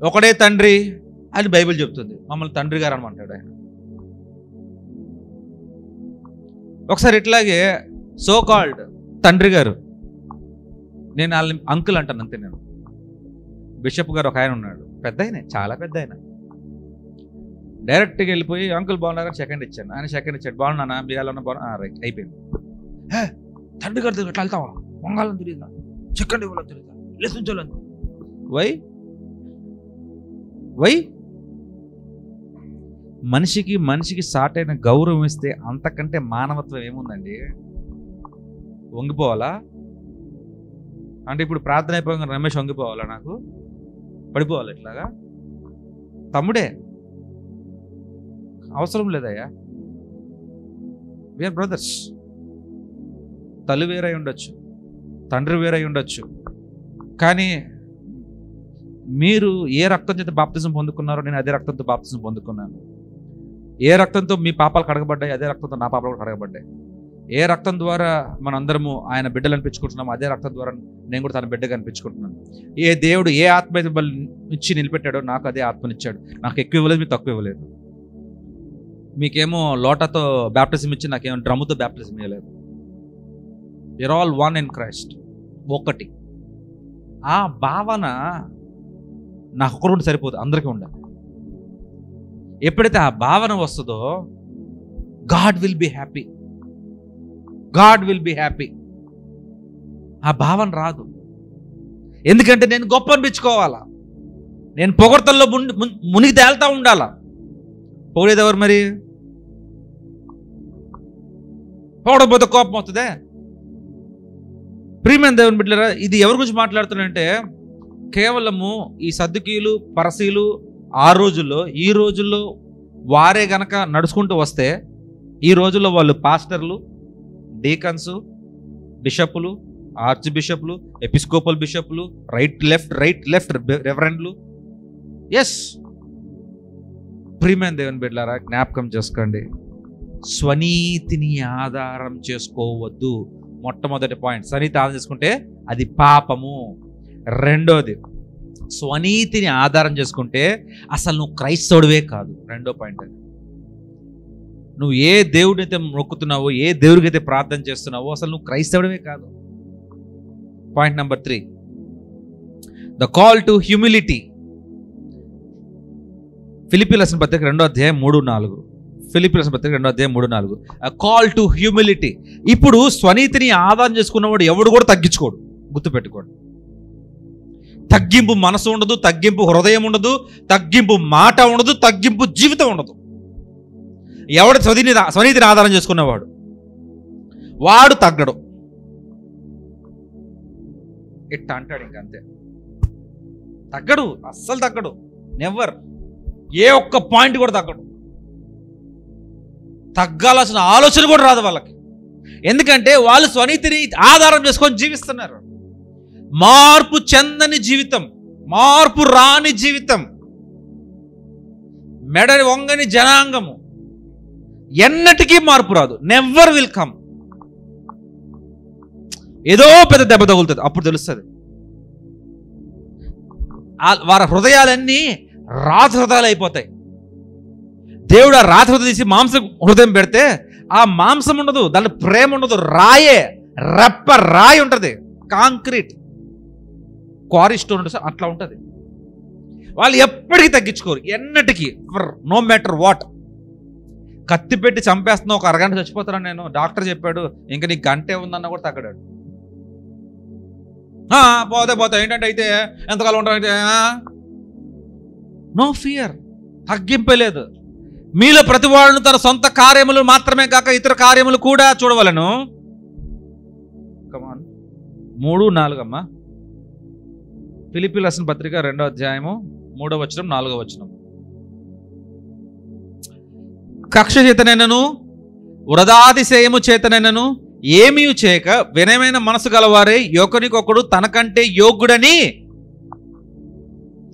ఒకడే తండ్రి అని బైబిల్ చెప్తుంది, మమ్మల్ని తండ్రి గారు అనమంటాడు ఆయన. ఒకసారి ఇట్లాగే సో కాల్డ్ తండ్రి గారు, నేను వాళ్ళని అంకుల్ అంటాను అంతే. నేను బిషప్ గారు ఒక ఆయన ఉన్నాడు, పెద్ద ఆయన, చాలా పెద్ద ఆయన. డైరెక్ట్గా వెళ్ళిపోయి అంకుల్ బాగున్నారని సెకండ్ ఇచ్చాను. ఆయన సెకండ్ ఇచ్చాడు, బాగున్నానా, మీరు ఎలా ఉన్నా, బాగున్నా, రైట్, అయిపోయింది. తండ్రి గారి దగ్గర ఎట్లా వెళ్తావా, వంగాలని తెలియదా, సెకండ్ ఇవ్వాలని తెలియదా, లేచుంచాలని. వై మనిషికి సాటైన గౌరవం ఇస్తే అంతకంటే మానవత్వం ఏముందండి? వంగిపోవాలా అంటే ఇప్పుడు ప్రార్థన అయిపోయిన రమేష్ వంగిపోవాలా, నాకు పడిపోవాలి ఇట్లాగా? తమ్ముడే, అవసరం లేదయ్యా. We are brothers. తల్లి వేరై ఉండొచ్చు, తండ్రి వేరై ఉండొచ్చు, కానీ మీరు ఏ రక్తం చేత బాప్తిజం పొందుకున్నారో నేను అదే రక్తంతో బాప్తిజం పొందుకున్నాను. ఏ రక్తంతో మీ పాపాలు కడగబడ్డాయి అదే రక్తంతో నా పాపాలు కూడా కడగబడ్డాయి. ఏ రక్తం ద్వారా మనందరము ఆయన బిడ్డలు అనిపించుకుంటున్నాము అదే రక్తం ద్వారా నేను కూడా తన బిడ్డగా అనిపించుకుంటున్నాను. ఏ దేవుడు ఏ ఆత్మ ఇచ్చి నిలబెట్టాడో నాకు అదే ఆత్మనిచ్చాడు. నాకు ఎక్కువ ఇవ్వలేదు, మీకు తక్కువ ఇవ్వలేదు. మీకేమో లోటాతో బ్యాప్టిజం ఇచ్చి నాకేమో డ్రమ్ముతో బ్యాప్టిజం ఇవ్వలేదు. You're all one in Christ, ఒకటి. ఆ భావన నాకు ఒకరు సరిపోదు, అందరికీ ఉండాలి. ఎప్పుడైతే ఆ భావన వస్తుందో God will be happy, God will be happy. ఆ భావన రాదు, ఎందుకంటే నేను గొప్ప అనిపించుకోవాలా, నేను పొగడ్తల్లో మునిగి తేలుతా ఉండాలా. పొగడేది ఎవరు మరి? పొగడకపోతే కోపం వస్తుందే. ప్రియమైన దేవుని బిడ్డలారా, ఇది ఎవరి గురించి మాట్లాడుతున్నానంటే కేవలము ఈ సద్దుకీయులు పరసీలు ఆ రోజుల్లో, ఈ రోజుల్లో వారే గనక నడుచుకుంటూ వస్తే ఈ రోజుల్లో వాళ్ళు పాస్టర్లు, డీకన్స్, బిషప్లు, ఆర్చ్ బిషప్లు, ఎపిస్కోపల్ బిషప్లు, రైట్ లెఫ్ట్ రెవరెండ్లు. ఎస్, ప్రియమైన దేవుని బిడ్డలారా జ్ఞాపకం చేసుకోండి, స్వనీతిని ఆధారం చేసుకోవద్దు. మొట్టమొదటి పాయింట్, స్వనీతి ఆధారం చేసుకుంటే అది పాపము. రెండోది, స్వనీతిని ఆధారం చేసుకుంటే అసలు నువ్వు క్రైస్తవుడివే కాదు. రెండో పాయింట్, నువ్వు ఏ దేవుడినైతే మొక్కుతున్నావో, ఏ దేవుడికైతే ప్రార్థన చేస్తున్నావో అసలు నువ్వు క్రైస్తవుడివే కాదు. Point number 3, the call to humility. ఫిలిప్పీయుల రాసిన పత్రిక 2వ అధ్యాయం 3-4. ఫిలిప్పీయుల రాసిన పత్రిక 2వ అధ్యాయం 3-4. Call to humility. ఇప్పుడు స్వనీతిని ఆధారం చేసుకున్నవాడు ఎవడు కూడా తగ్గించుకోడు, గుర్తుపెట్టుకోడు. తగ్గింపు మనసు ఉండదు, తగ్గింపు హృదయం ఉండదు, తగ్గింపు మాట ఉండదు, తగ్గింపు జీవితం ఉండదు. ఎవడు స్వనీతిని ఆధారం చేసుకున్నవాడు వాడు తగ్గడు. ఇట్ట అంటాడు, ఇంకంతే. తగ్గడు, అస్సలు తగ్గడు, నెవర్. ఏ ఒక్క పాయింట్ కూడా తగ్గడు. తగ్గాల్సిన ఆలోచన కూడా రాదు వాళ్ళకి, ఎందుకంటే వాళ్ళు స్వనీతిని ఆధారం చేసుకొని జీవిస్తున్నారు. మార్పు చెందని జీవితం, మార్పు రాని జీవితం, మెడని వంగని జనాంగము, ఎన్నటికీ మార్పు రాదు. Never will come. ఏదో పెద్ద దెబ్బ తగులుతుంది, అప్పుడు తెలుస్తుంది. వారి హృదయాలన్నీ రాతి హృదయాలు అయిపోతాయి. దేవుడు ఆ రాతి హృదయం తీసి మాంసం హృదయం పెడితే ఆ మాంసం ఉండదు, దాంట్లో ప్రేమ ఉండదు, రాయే, రెప్ప రాయి ఉంటుంది, కాంక్రీట్ క్వారీ స్టోన్ ఉంటుంది, అట్లా ఉంటుంది. వాళ్ళు ఎప్పటికీ తగ్గించుకోరు, ఎన్నటికీ, నో మ్యాటర్ వాట్. కత్తి పెట్టి చంపేస్తున్నా ఒక అరగంట చచ్చిపోతాను నేను, డాక్టర్ చెప్పాడు ఇంకా నీకు గంటే ఉందన్న కూడా తగ్గడాడు. పోతే ఏంటంటే అయితే ఎంతకాలం ఉంటాడంటే నో ఫియర్, తగ్గింపే లేదు. మీలో ప్రతి వాడును తన సొంత కార్యములు మాత్రమే కాక ఇతర కార్యములు కూడా చూడవలను. కమాన్ 3-4 అమ్మా. ఫిలిప్పీయుల రాసిన పత్రిక 2వ అధ్యాయము 3వ వచనం 4వ వచనం. కక్ష చేతనైనను వృధాతిశయము చేతనైనను ఏమీ చేయక వినయమైన మనసు గలవారే ఒకరికొకడు తనకంటే యోగ్యుడని,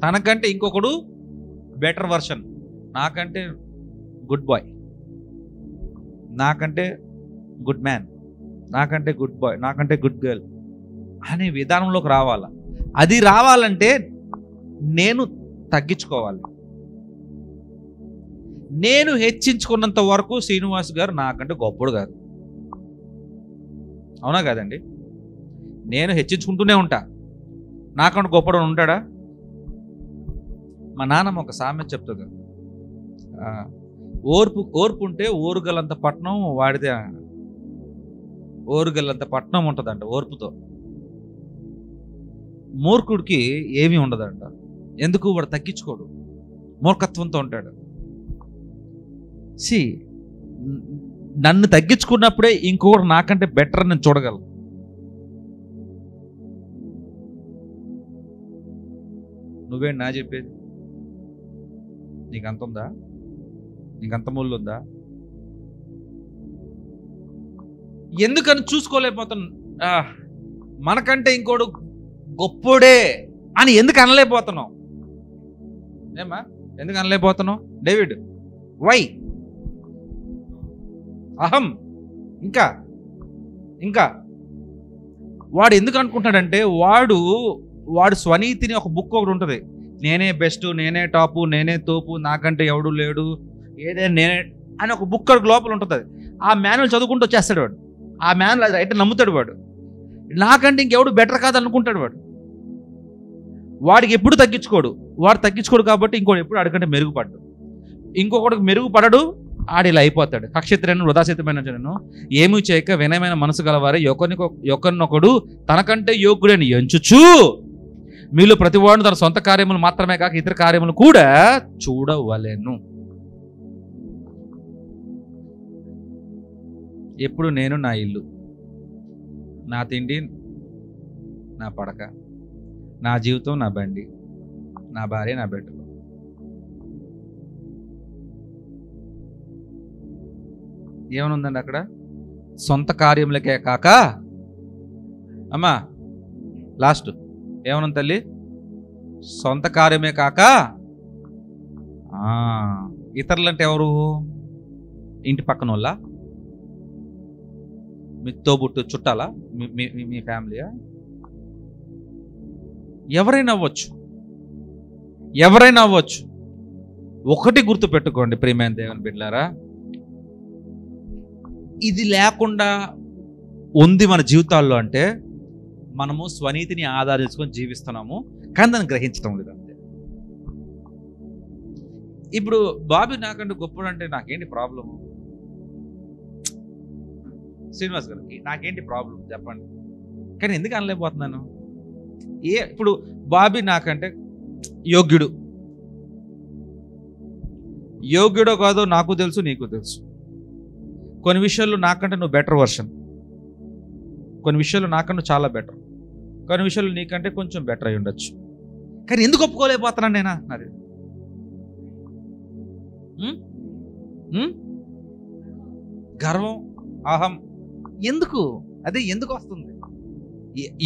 తనకంటే ఇంకొకడు బెటర్ వర్షన్, నాకంటే గుడ్ బాయ్, నాకంటే గుడ్ మ్యాన్, నాకంటే గుడ్ బాయ్, నాకంటే గుడ్ గర్ల్ అనే విధానంలోకి రావాలా. అది రావాలంటే నేను తగ్గించుకోవాలి. నేను హెచ్చించుకున్నంత వరకు శ్రీనివాస్ గారు నాకంటే గొప్పడు కాదు. అవునా కాదండి? నేను హెచ్చించుకుంటూనే ఉంటా, నాకంటే గొప్పడు ఉంటాడా? మా నాన్నమ్మ ఒక సామెత చెప్తుంది, ఓర్పు ఉంటే ఓరుగలంత పట్నం వాడితే, ఓరుగలంత పట్నం ఉంటుందంట ఓర్పుతో. మూర్ఖుడికి ఏమీ ఉండదంట. ఎందుకు? వాడు తగ్గించుకోడు, మూర్ఖత్వంతో ఉంటాడు. నన్ను తగ్గించుకున్నప్పుడే ఇంకొకరు నాకంటే బెటర్ నేను చూడగలను. నువ్వేంటి నా చెప్పేది? నీకంత ఉందా? నీకంత ముళ్ళు ఉందా? ఎందుకని చూసుకోలేకపోతాను? మనకంటే ఇంకోడు గొప్పోడే అని ఎందుకు అనలేకపోతున్నావు? ఏమా ఎందుకు అనలేకపోతున్నావు డేవిడ్? వై? అహం. ఇంకా ఇంకా వాడు ఎందుకు అనుకుంటున్నాడంటే, వాడు స్వనీతిని ఒక బుక్ ఒకటి ఉంటుంది, నేనే బెస్ట్, నేనే టాపు, నేనే తోపు, నాకంటే ఎవడు లేడు, ఏదైనా నేనే అని ఒక బుక్ లోపల ఉంటుంది. ఆ మాన్యువల్ చదువుకుంటూ వచ్చేస్తాడు వాడు. ఆ మాన్యువల్ అయితే నమ్ముతాడు వాడు. నాకంటే ఇంకెవడు బెటర్ కాదు అనుకుంటాడు వాడు. వాడికి ఎప్పుడు తగ్గించుకోడు. వాడు తగ్గించుకోడు కాబట్టి ఇంకోటి ఎప్పుడు ఆడికంటే మెరుగుపడ్డు. ఇంకొకటికి మెరుగుపడడు, ఆడిలా అయిపోతాడు. కక్షిత్రను వృధాసితమైన జనను ఏమీ చేయక వినయమైన మనసు గలవారే ఒకరినొకడు తనకంటే యోగ్యుడని ఎంచుచు మీలో ప్రతివాడు తన సొంత కార్యములు మాత్రమే కాక ఇతర కార్యములు కూడా చూడవలెను. ఎప్పుడు నేను నా ఇల్లు, నా తిండి, నా పడక, నా జీవితం, నా బండి, నా భార్య, నా బిడ్డలు. ఏమనుందండి అక్కడ? సొంత కార్యములకే కాక, అమ్మా లాస్ట్ ఏమనుంది తల్లి? సొంత కార్యమే కాక ఇతరులంటే ఎవరు? ఇంటి పక్కన వాళ్ళ, మీ తోబుట్టు చుట్టాలా, మీ ఫ్యామిలీయా? ఎవరైనా అవ్వచ్చు, ఎవరైనా అవ్వచ్చు. ఒకటి గుర్తు పెట్టుకోండి ప్రియమైన దేవుని బిడ్డలారా, ఇది లేకుండా ఉంది మన జీవితాల్లో అంటే మనము స్వనీతిని ఆధారించుకొని జీవిస్తున్నాము, కానీ దాన్ని గ్రహించడం లేదు అంతే. ఇప్పుడు బాబీ నాకంటే గొప్పడు అంటే నాకేంటి ప్రాబ్లము? శ్రీనివాస్ గారు నాకేంటి ప్రాబ్లం చెప్పండి? కానీ ఎందుకు అనలేకపోతున్నాను? ఇప్పుడు బాబీ నాకంటే యోగ్యుడో కాదో నాకు తెలుసు, నీకు తెలుసు. కొన్ని విషయాల్లో నాకంటే నువ్వు బెటర్ వర్షన్, కొన్ని విషయాల్లో నాకంటే చాలా బెటర్, కొన్ని విషయాల్లో నీకంటే కొంచెం బెటర్ అయి ఉండొచ్చు. కానీ ఎందుకు ఒప్పుకోలేకపోతున్నాను నేనా? అది గర్వం, అహం. ఎందుకు? అదే ఎందుకు వస్తుంది?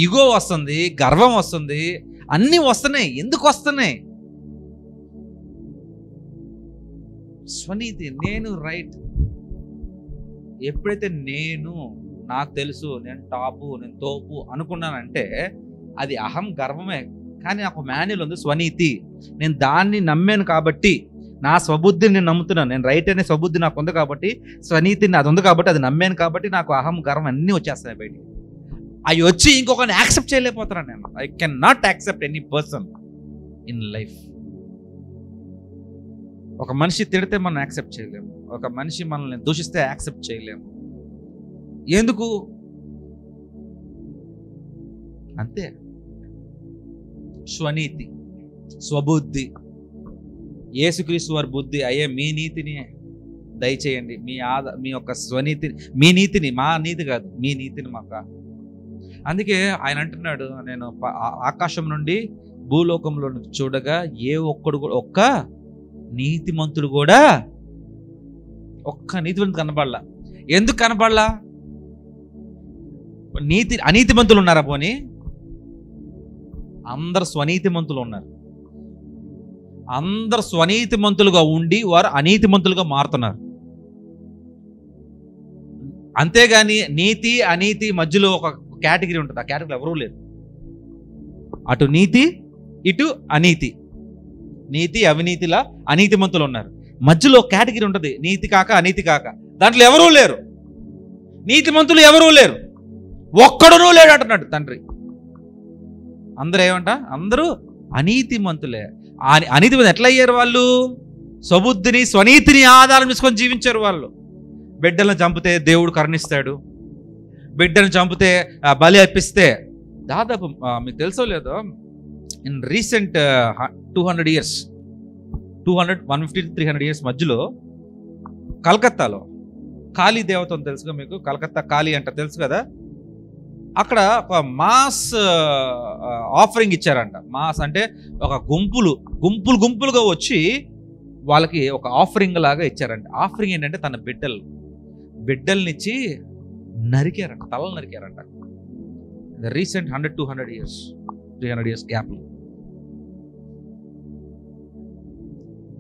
ఈగో వస్తుంది, గర్వం వస్తుంది, అన్నీ వస్తున్నాయి. ఎందుకు వస్తున్నాయి? స్వనీతి, నేను రైట్. ఎప్పుడైతే నాకు తెలుసు, నేను టాపు, నేను తోపు అనుకున్నానంటే అది అహం, గర్వమే. కానీ నాకు మాన్యువల్ ఉంది, స్వనీతి. నేను దాన్ని నమ్మాను కాబట్టి, నా స్వబుద్ధిని నేను నమ్ముతున్నాను. నేను రైట్ అనే స్వబుద్ధి నాకు ఉంది కాబట్టి, స్వనీతిని అది ఉంది కాబట్టి, అది నమ్మాను కాబట్టి నాకు అహం, గర్వం అన్నీ వచ్చేస్తాయి బయటికి. అవి వచ్చి ఇంకొకరిని యాక్సెప్ట్ చేయలేకపోతున్నాను నేను. I can not accept any person in life. ఒక మనిషి తిడితే మనం యాక్సెప్ట్ చేయలేము, ఒక మనిషి మనల్ని దూషిస్తే యాక్సెప్ట్ చేయలేము. ఎందుకు? అంతే. స్వనీతి, స్వబుద్ధి, యేసుక్రీస్తు వారి బుద్ధి అయ్యే మీ నీతిని దయచేయండి. మీ యొక్క స్వనీతిని, మీ నీతిని, మా నీతి కాదు, మీ నీతిని మాకు. అందుకే ఆయన అంటున్నాడు, నేను ఆకాశం నుండి భూలోకంలో చూడగా ఒక్క నీతిమంతుడు కూడా ఒక్క నీతిమంతుడు కనపడలా. ఎందుకు కనపడలా? అనీతిమంతులు ఉన్నారా? పోనీ అందరు స్వనీతిమంతులు ఉన్నారు. అందరు స్వనీతిమంతులుగా ఉండి వారు అనీతిమంతులుగా మారుతున్నారు. అంతేగాని నీతి అనీతి మధ్యలో ఒక కేటగిరీ ఉంటుంది. ఆ కేటగిరీ ఎవరూ లేరు. అటు నీతి ఇటు అనీతి, నీతి అవినీతిలా అనీతిమంతులు ఉన్నారు. మధ్యలో కేటగిరీ ఉంటుంది, నీతి కాక అనీతి కాక. దాంట్లో ఎవరూ లేరు, నీతిమంతులు ఎవరూ లేరు, ఒక్కడునూ లేడు అంటున్నాడు తండ్రి. అందరూ ఏమంట? అందరూ అనీతిమంతులే. అనీతిమంతులు ఎట్లా అయ్యారు? వాళ్ళు స్వబుద్ధిని స్వనీతిని ఆధారం చేసుకొని జీవించారు. వాళ్ళు బిడ్డలను చంపితే దేవుడు కరుణిస్తాడు, బిడ్డను చంపితే బలి అర్పిస్తే దాదాపు మీకు తెలుసో లేదో, in recent 200 years 150 to 300 years మధ్యలో కలకత్తాలో కాళీ దేవత తెలుసుగా మీకు? కలకత్తా కాళీ అంట, తెలుసు కదా? అక్కడ ఒక మాస్ ఆఫరింగ్ ఇచ్చారంట. మాస్ అంటే ఒక గుంపులుగా వచ్చి వాళ్ళకి ఒక ఆఫరింగ్ లాగా ఇచ్చారంట. ఆఫరింగ్ ఏంటంటే తన బిడ్డల్నిచ్చి నరికారంట, తలలు నరికారంట. Recent 100 to 200 years 300 years gap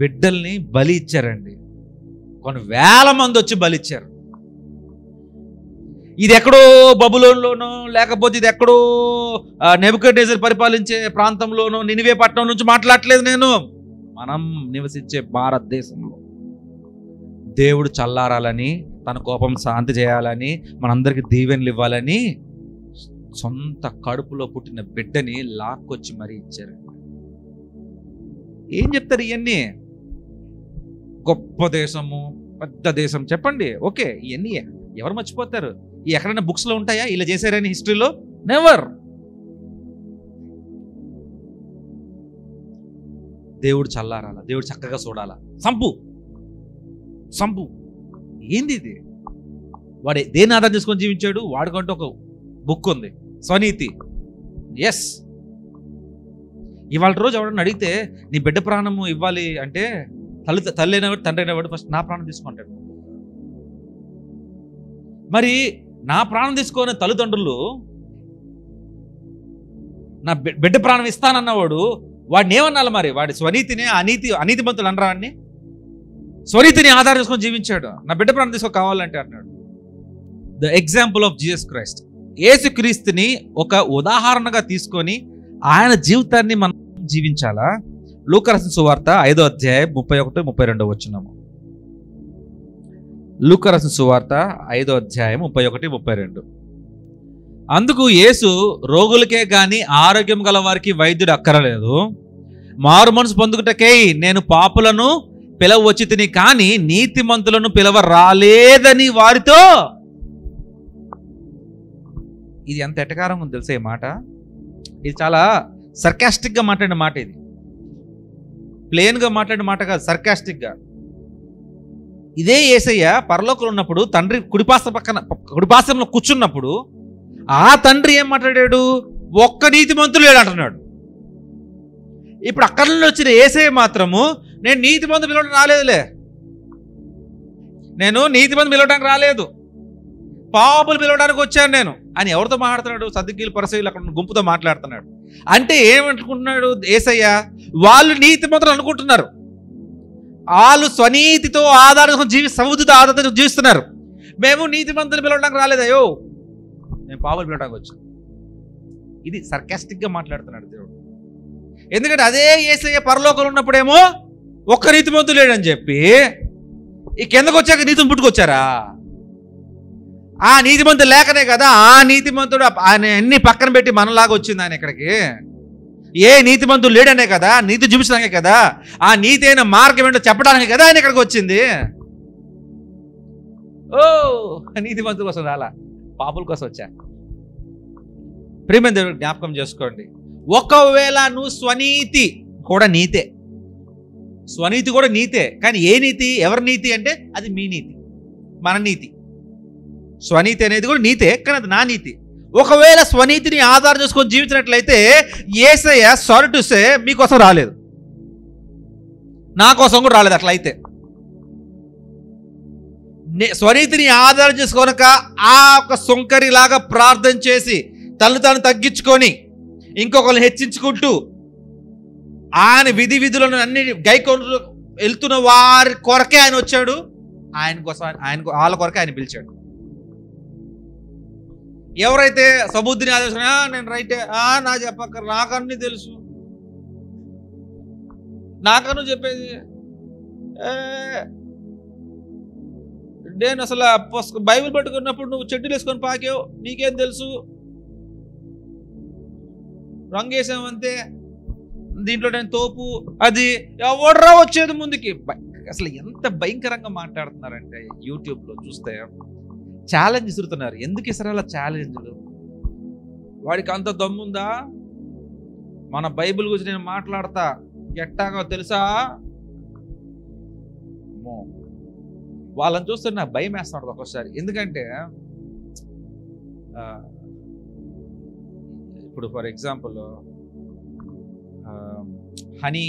బిడ్డల్ని బలి ఇచ్చారండి. కొన్ని వేల మంది వచ్చి బలి ఇచ్చారు. ఇది ఎక్కడో బబులోన్లోనో లేకపోతే ఇది ఎక్కడో నెబుకద్నెజర్ పరిపాలించే ప్రాంతంలోనో నినివే పట్టణం నుంచి మాట్లాడట్లేదు నేను. మనం నివసించే భారతదేశంలో దేవుడు చల్లారాలని, తన కోపం శాంతి చేయాలని, మనందరికీ దీవెనలు ఇవ్వాలని సొంత కడుపులో పుట్టిన బిడ్డని లాక్కొచ్చి మరీ ఇచ్చారు. ఏం చెప్తారు ఇవన్నీ? గొప్ప దేశము, పెద్ద దేశం చెప్పండి, ఓకే. ఇవన్నీ ఎవరు మర్చిపోతారు? ఎక్కడైనా బుక్స్ లో ఉంటాయా ఇలా చేశారని హిస్టరీలో? నెవర్. దేవుడు చల్లారాల, దేవుడు చక్కగా చూడాలా, సంపు ఏంది ఇది? వాడు దేని ఆధారం చేసుకొని జీవించాడు? వాడికంటూ ఒక బుక్ ఉంది, స్వనీతి. ఎస్, ఇవాళ రోజు ఎవడన్నా అడిగితే నీ బిడ్డ ప్రాణము ఇవ్వాలి అంటే తల్లి అయినవాడు తండ్రి అయినవాడు ఫస్ట్ నా ప్రాణం తీసుకుంటాడు. మరి నా ప్రాణం తీసుకునే తల్లిదండ్రులు నా బిడ్డ ప్రాణం ఇస్తానన్నవాడు వాడిని ఏమన్నాలి? మరి వాడి స్వనీతిని అనీతిమంతులు అనరా? అని స్వనీతిని ఆధారం చేసుకొని జీవించాడు. నా బిడ్డ ప్రాణం తీసుకో కావాలంటే అన్నాడు. The example of Jesus Christ, యేసుక్రీస్తుని ఒక ఉదాహరణగా తీసుకొని ఆయన జీవితాన్ని మనం జీవించాలా? లూకా రాసిన సువార్త 5వ అధ్యాయం 31, 32 వచనము. లూకా రాసిన సువార్త 5వ అధ్యాయం 31, 32. అందుకు యేసు, రోగులకే గాని ఆరోగ్యం గల వారికి వైద్యుడు అక్కరలేదు, మారు మనసు పొందుటకై నేను పాపులను పిలవచ్చి తిని కానీ నీతిమంతులను పిలవ రాలేదని వారితో. ఇది ఎంత ఎటకారం ఉంది తెలుసా ఈ మాట? ఇది చాలా సర్కాస్టిక్ గా మాట్లాడిన మాట. ఇది ప్లేన్ గా మాట్లాడిన మాట కాదు, సర్కాస్టిక్ గా. ఇదే యేసయ్య పరలోకంలో ఉన్నప్పుడు తండ్రి కుడిపాసంలో కూర్చున్నప్పుడు ఆ తండ్రి ఏం మాట్లాడాడు? ఒక్క నీతిమంతుడు లేడు అంటున్నాడు. ఇప్పుడు అక్కడ నుండి వచ్చిన యేసయ్య మాత్రము నేను నీతిమంతుడు పిలవడానికి రాలేదులే, నేను నీతిమంతుడు పిలవడానికి రాలేదు, పాపులు పిలవడానికి వచ్చాను నేను అని ఎవరితో మాట్లాడుతున్నాడు? సద్దుకీలు పరిసయ్యులు అక్కడ గుంపుతో మాట్లాడుతున్నాడు. అంటే ఏమనుకుంటున్నాడు యేసయ్య? వాళ్ళు నీతిమంతులు అనుకుంటున్నారు, వాళ్ళు స్వనీతితో ఆధారం సముద్రతో ఆధారంతో జీవిస్తున్నారు. మేము నీతిమంతులు పిలవడానికి రాలేదయ్యో, మేము పాపులు పిలవడానికి వచ్చాం. ఇది సర్కాస్టిక్ గా మాట్లాడుతున్నాడు దేవుడు. ఎందుకంటే అదే యేసయ్య పరలోకంలో ఉన్నప్పుడేమో ఒక్క నీతిమంతుడు లేడని చెప్పి ఈ కిందకు వచ్చాక నీతిని పుట్టుకొచ్చారా? ఆ నీతిమంతుడు లేకనే కదా ఆ నీతిమంతుడు ఆయన అన్ని పక్కన పెట్టి మనలాగా వచ్చింది ఆయన ఇక్కడికి. ఏ నీతిమంతుడు లేడనే కదా, నీతి చూపించడానికే కదా, ఆ నీతి అయిన మార్గం ఏంటో చెప్పడానికి కదా ఆయన ఇక్కడికి వచ్చింది. ఓ నీతిమంతుల కోసం రాలా, పాపుల కోసం వచ్చా. ప్రియమైన దేవుడు జ్ఞాపకం చేసుకోండి, ఒకవేళ నువ్వు స్వనీతి కూడా నీతే, స్వనీతి కూడా నీతే, కానీ ఏ నీతి? ఎవరి నీతి అంటే అది మీ నీతి, మన నీతి. స్వనీతి అనేది కూడా నీతే, కానీ అది నా నీతి. ఒకవేళ స్వనీతిని ఆధారం చేసుకొని జీవించినట్లయితే యేసయ్య సారీ టు సే మీకోసం రాలేదు, నా కోసం కూడా రాలేదు. అట్లయితే స్వనీతిని ఆధారం చేసుకోనక ఆ ఒక సొంకరిలాగా ప్రార్థన చేసి తను తాను తగ్గించుకొని ఇంకొకరిని హెచ్చించుకుంటూ ఆయన విధులను అన్ని గైకొంటూ వెళ్తున్న వారి కొరకే ఆయన వచ్చాడు. ఆయన కోసం వాళ్ళ కొరకే ఆయన పిలిచాడు. ఎవరైతే సబుద్ధిని ఆదేశం నేను రైటే నా చెప్పక్క నాకన్నీ తెలుసు, నాకన్నా చెప్పేది నేను అసలు బైబిల్ పట్టుకున్నప్పుడు నువ్వు చెడ్డీలు వేసుకొని పాకావు, నీకేం తెలుసు, రంగు వేసామంతే, దీంట్లో నేను తోపు, అది ఎవడ్రా వచ్చేది ముందుకి. అసలు ఎంత భయంకరంగా మాట్లాడుతున్నారంటే యూట్యూబ్లో చూస్తే ఛాలెంజ్ ఇస్తున్నారు. ఎందుకు ఇసరాల ఛాలెంజ్లు? వాడికి అంత దమ్ముందా? మన బైబిల్ గురించి నేను మాట్లాడతా ఎట్టాగో తెలుసా? వాళ్ళని చూస్తే నాకు భయం వేస్తున్నాడు ఒక్కోసారి. ఎందుకంటే ఇప్పుడు ఫర్ ఎగ్జాంపుల్ హనీ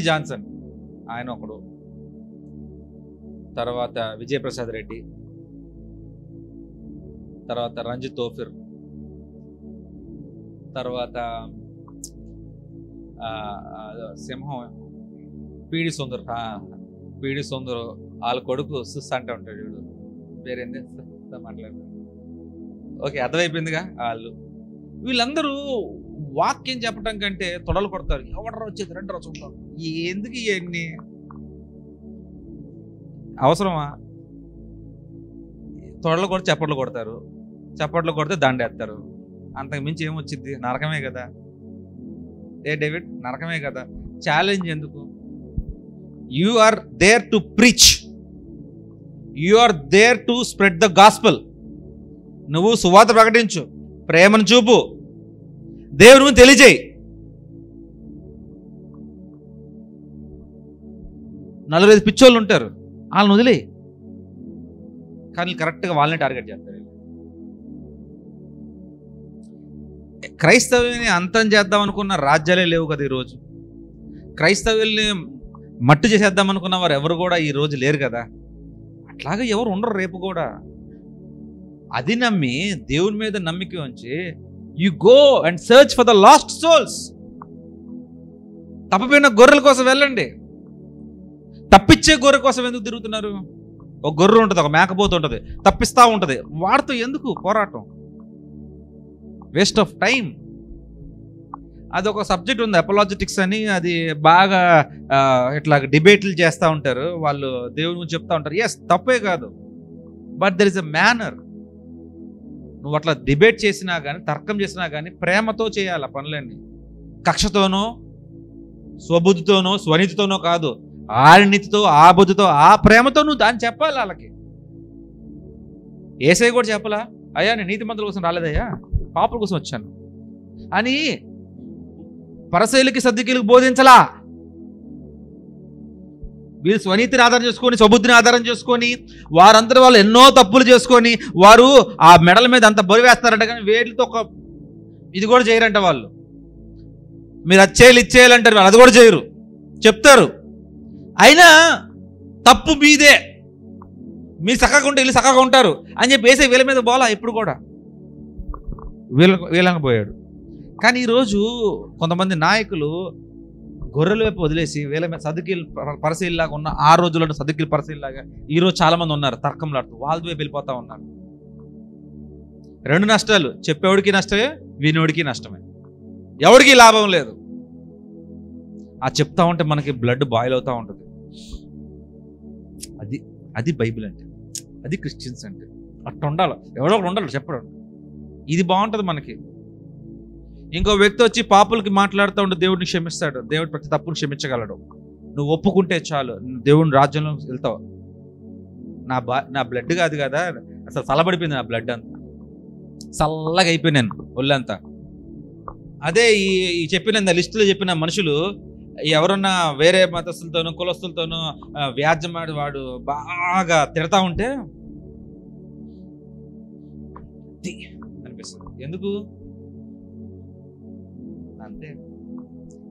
జాన్సన్ ఆయన ఒకడు, తర్వాత విజయప్రసాద్ రెడ్డి, తర్వాత రంజిత్ తోఫిర్, తర్వాత సింహం పీడి సుందర్ వాళ్ళ కొడుకు సుస్ అంటూ ఉంటాడు. వీడు పేరేంది మాట్లాడు, ఓకే అర్థమైపోయిందిగా. వీళ్ళందరూ వాక్యం చెప్పడం కంటే తొడలు కొడతారు. ఎవడరా వచ్చేది రెండు రోజు ఉంటాం, ఎందుకు ఇవన్నీ అవసరమా? తొడలు కొడితే చప్పట్లు కొడతారు, చప్పట్లు కొడితే దండేస్తారు, అంతకు మించి ఏమొచ్చింది? నరకమే కదా. డేవిడ్, నరకమే కదా. ఛాలెంజ్ ఎందుకు? You are there to preach, you are there to spread the gospel. నువ్వు సువార్త ప్రకటించు, ప్రేమను చూపు, దేవుని తెలియజేయి. నలుగురు పిచ్చోళ్ళు ఉంటారు, వాళ్ళని వదిలేయి. కానీ కరెక్ట్గా వాళ్ళని టార్గెట్ చేస్తారు. క్రైస్తవ్యాన్ని అంతం చేద్దాం అనుకున్న రాజ్యాలే లేవు కదా ఈరోజు. క్రైస్తవ్యుల్ని మట్టు చేసేద్దాం అనుకున్న వారు ఎవరు కూడా ఈ రోజు లేరు కదా. అట్లాగే ఎవరు ఉండరు రేపు కూడా. అది నమ్మి దేవుని మీద నమ్మిక ఉంచి you go and search for the last souls. తప్పిపోయిన గొర్రెల కోసం వెళ్ళండి. తప్పించే గొర్రె కోసం ఎందుకు తిరుగుతున్నారు? ఒక గొర్రె ఉంటుంది, ఒక మేకపోతు ఉంటుంది, తప్పిస్తూ ఉంటుంది. వాడితో ఎందుకు పోరాటం? Waste of time. అది ఒక సబ్జెక్ట్ ఉంది, అపోలాజెటిక్స్ అని. అది బాగా ఇట్లా డిబేట్లు చేస్తూ ఉంటారు వాళ్ళు, దేవుని గురించి చెప్తా ఉంటారు. ఎస్, తప్పే కాదు, but there is a manner. నువ్వు అట్లా డిబేట్ చేసినా కానీ, తర్కం చేసినా కానీ ప్రేమతో చేయాలి ఆ పనులన్నీ. కక్షతోనో స్వబుద్ధితోనో స్వనీతితోనో కాదు, ఆనితితో ఆ బుద్ధితో ఆ ప్రేమతో నువ్వు దాన్ని చెప్పాలి వాళ్ళకి. ఏసై కూడా చెప్పలా, అయ్యా నేను నీతిమంతుల కోసం రాలేదయ్యా, పాపుల కోసం వచ్చాను అని పరిసయ్యులకి సద్దూకీయులకు బోధించలా. వీళ్ళు స్వనీతిని ఆధారం చేసుకొని, స్వబుద్ధిని ఆధారం చేసుకొని, వారందరూ వాళ్ళు ఎన్నో తప్పులు చేసుకొని వారు ఆ మెడల మీద అంత బరువు వేస్తారంట. కానీ వేటితో ఒక ఇది కూడా చేయరంట వాళ్ళు. మీరు అది చేయాలి ఇది చేయాలంటారు, వాళ్ళు అది కూడా చేయరు, చెప్తారు. అయినా తప్పు మీదే, మీరు చక్కగా ఉంటే వీళ్ళు చక్కగా ఉంటారు అని చెప్పి వేసే వీళ్ళ మీద పోలా. ఎప్పుడు కూడా వీళ్ళకి పోయాడు. కానీ ఈరోజు కొంతమంది నాయకులు గొర్రెల వైపు వదిలేసి వీళ్ళ మీద సదుకీలు పరిశీలిలాగా ఉన్న, ఆ రోజుల్లో సదుకీలు పరిశీలిలాగా ఈరోజు చాలా మంది ఉన్నారు తర్కంలాడుతూ, వాళ్ళ వైపు వెళ్ళిపోతా ఉన్నారు. రెండు నష్టాలు, చెప్పేవాడికి నష్టమే, వినోడికి నష్టమే, ఎవడికి లాభం లేదు. ఆ చెప్తా ఉంటే మనకి బ్లడ్ బాయిల్ అవుతూ ఉంటుంది. అది బైబిల్ అంటే, అది క్రిస్టియన్స్ అంటే. అట్లా ఉండాలి, ఎవడో ఒకటి ఉండాలి చెప్పడం. ఇది బాగుంటుంది మనకి. ఇంకో వ్యక్తి వచ్చి పాపులకి మాట్లాడుతూ ఉంటే దేవుడిని క్షమిస్తాడు, దేవుడు ప్రతి తప్పును క్షమించగలడు. నువ్వు ఒప్పుకుంటే చాలు, దేవుని రాజ్యంలో వెళ్తావు. నా బ్లడ్ కాదు కదా, అసలు చల్లబడిపోయింది నా బ్లడ్ అంతా, చల్లగా అయిపోయినాను ఒళ్ళంతా. అదే ఈ చెప్పిన లిస్టులో చెప్పిన మనుషులు ఎవరన్నా వేరే మతస్థులతోనూ కులస్తులతోనూ వ్యాజ్యమాడి వాడు బాగా తిడతా ఉంటే అనిపిస్తుంది. ఎందుకు అంతే,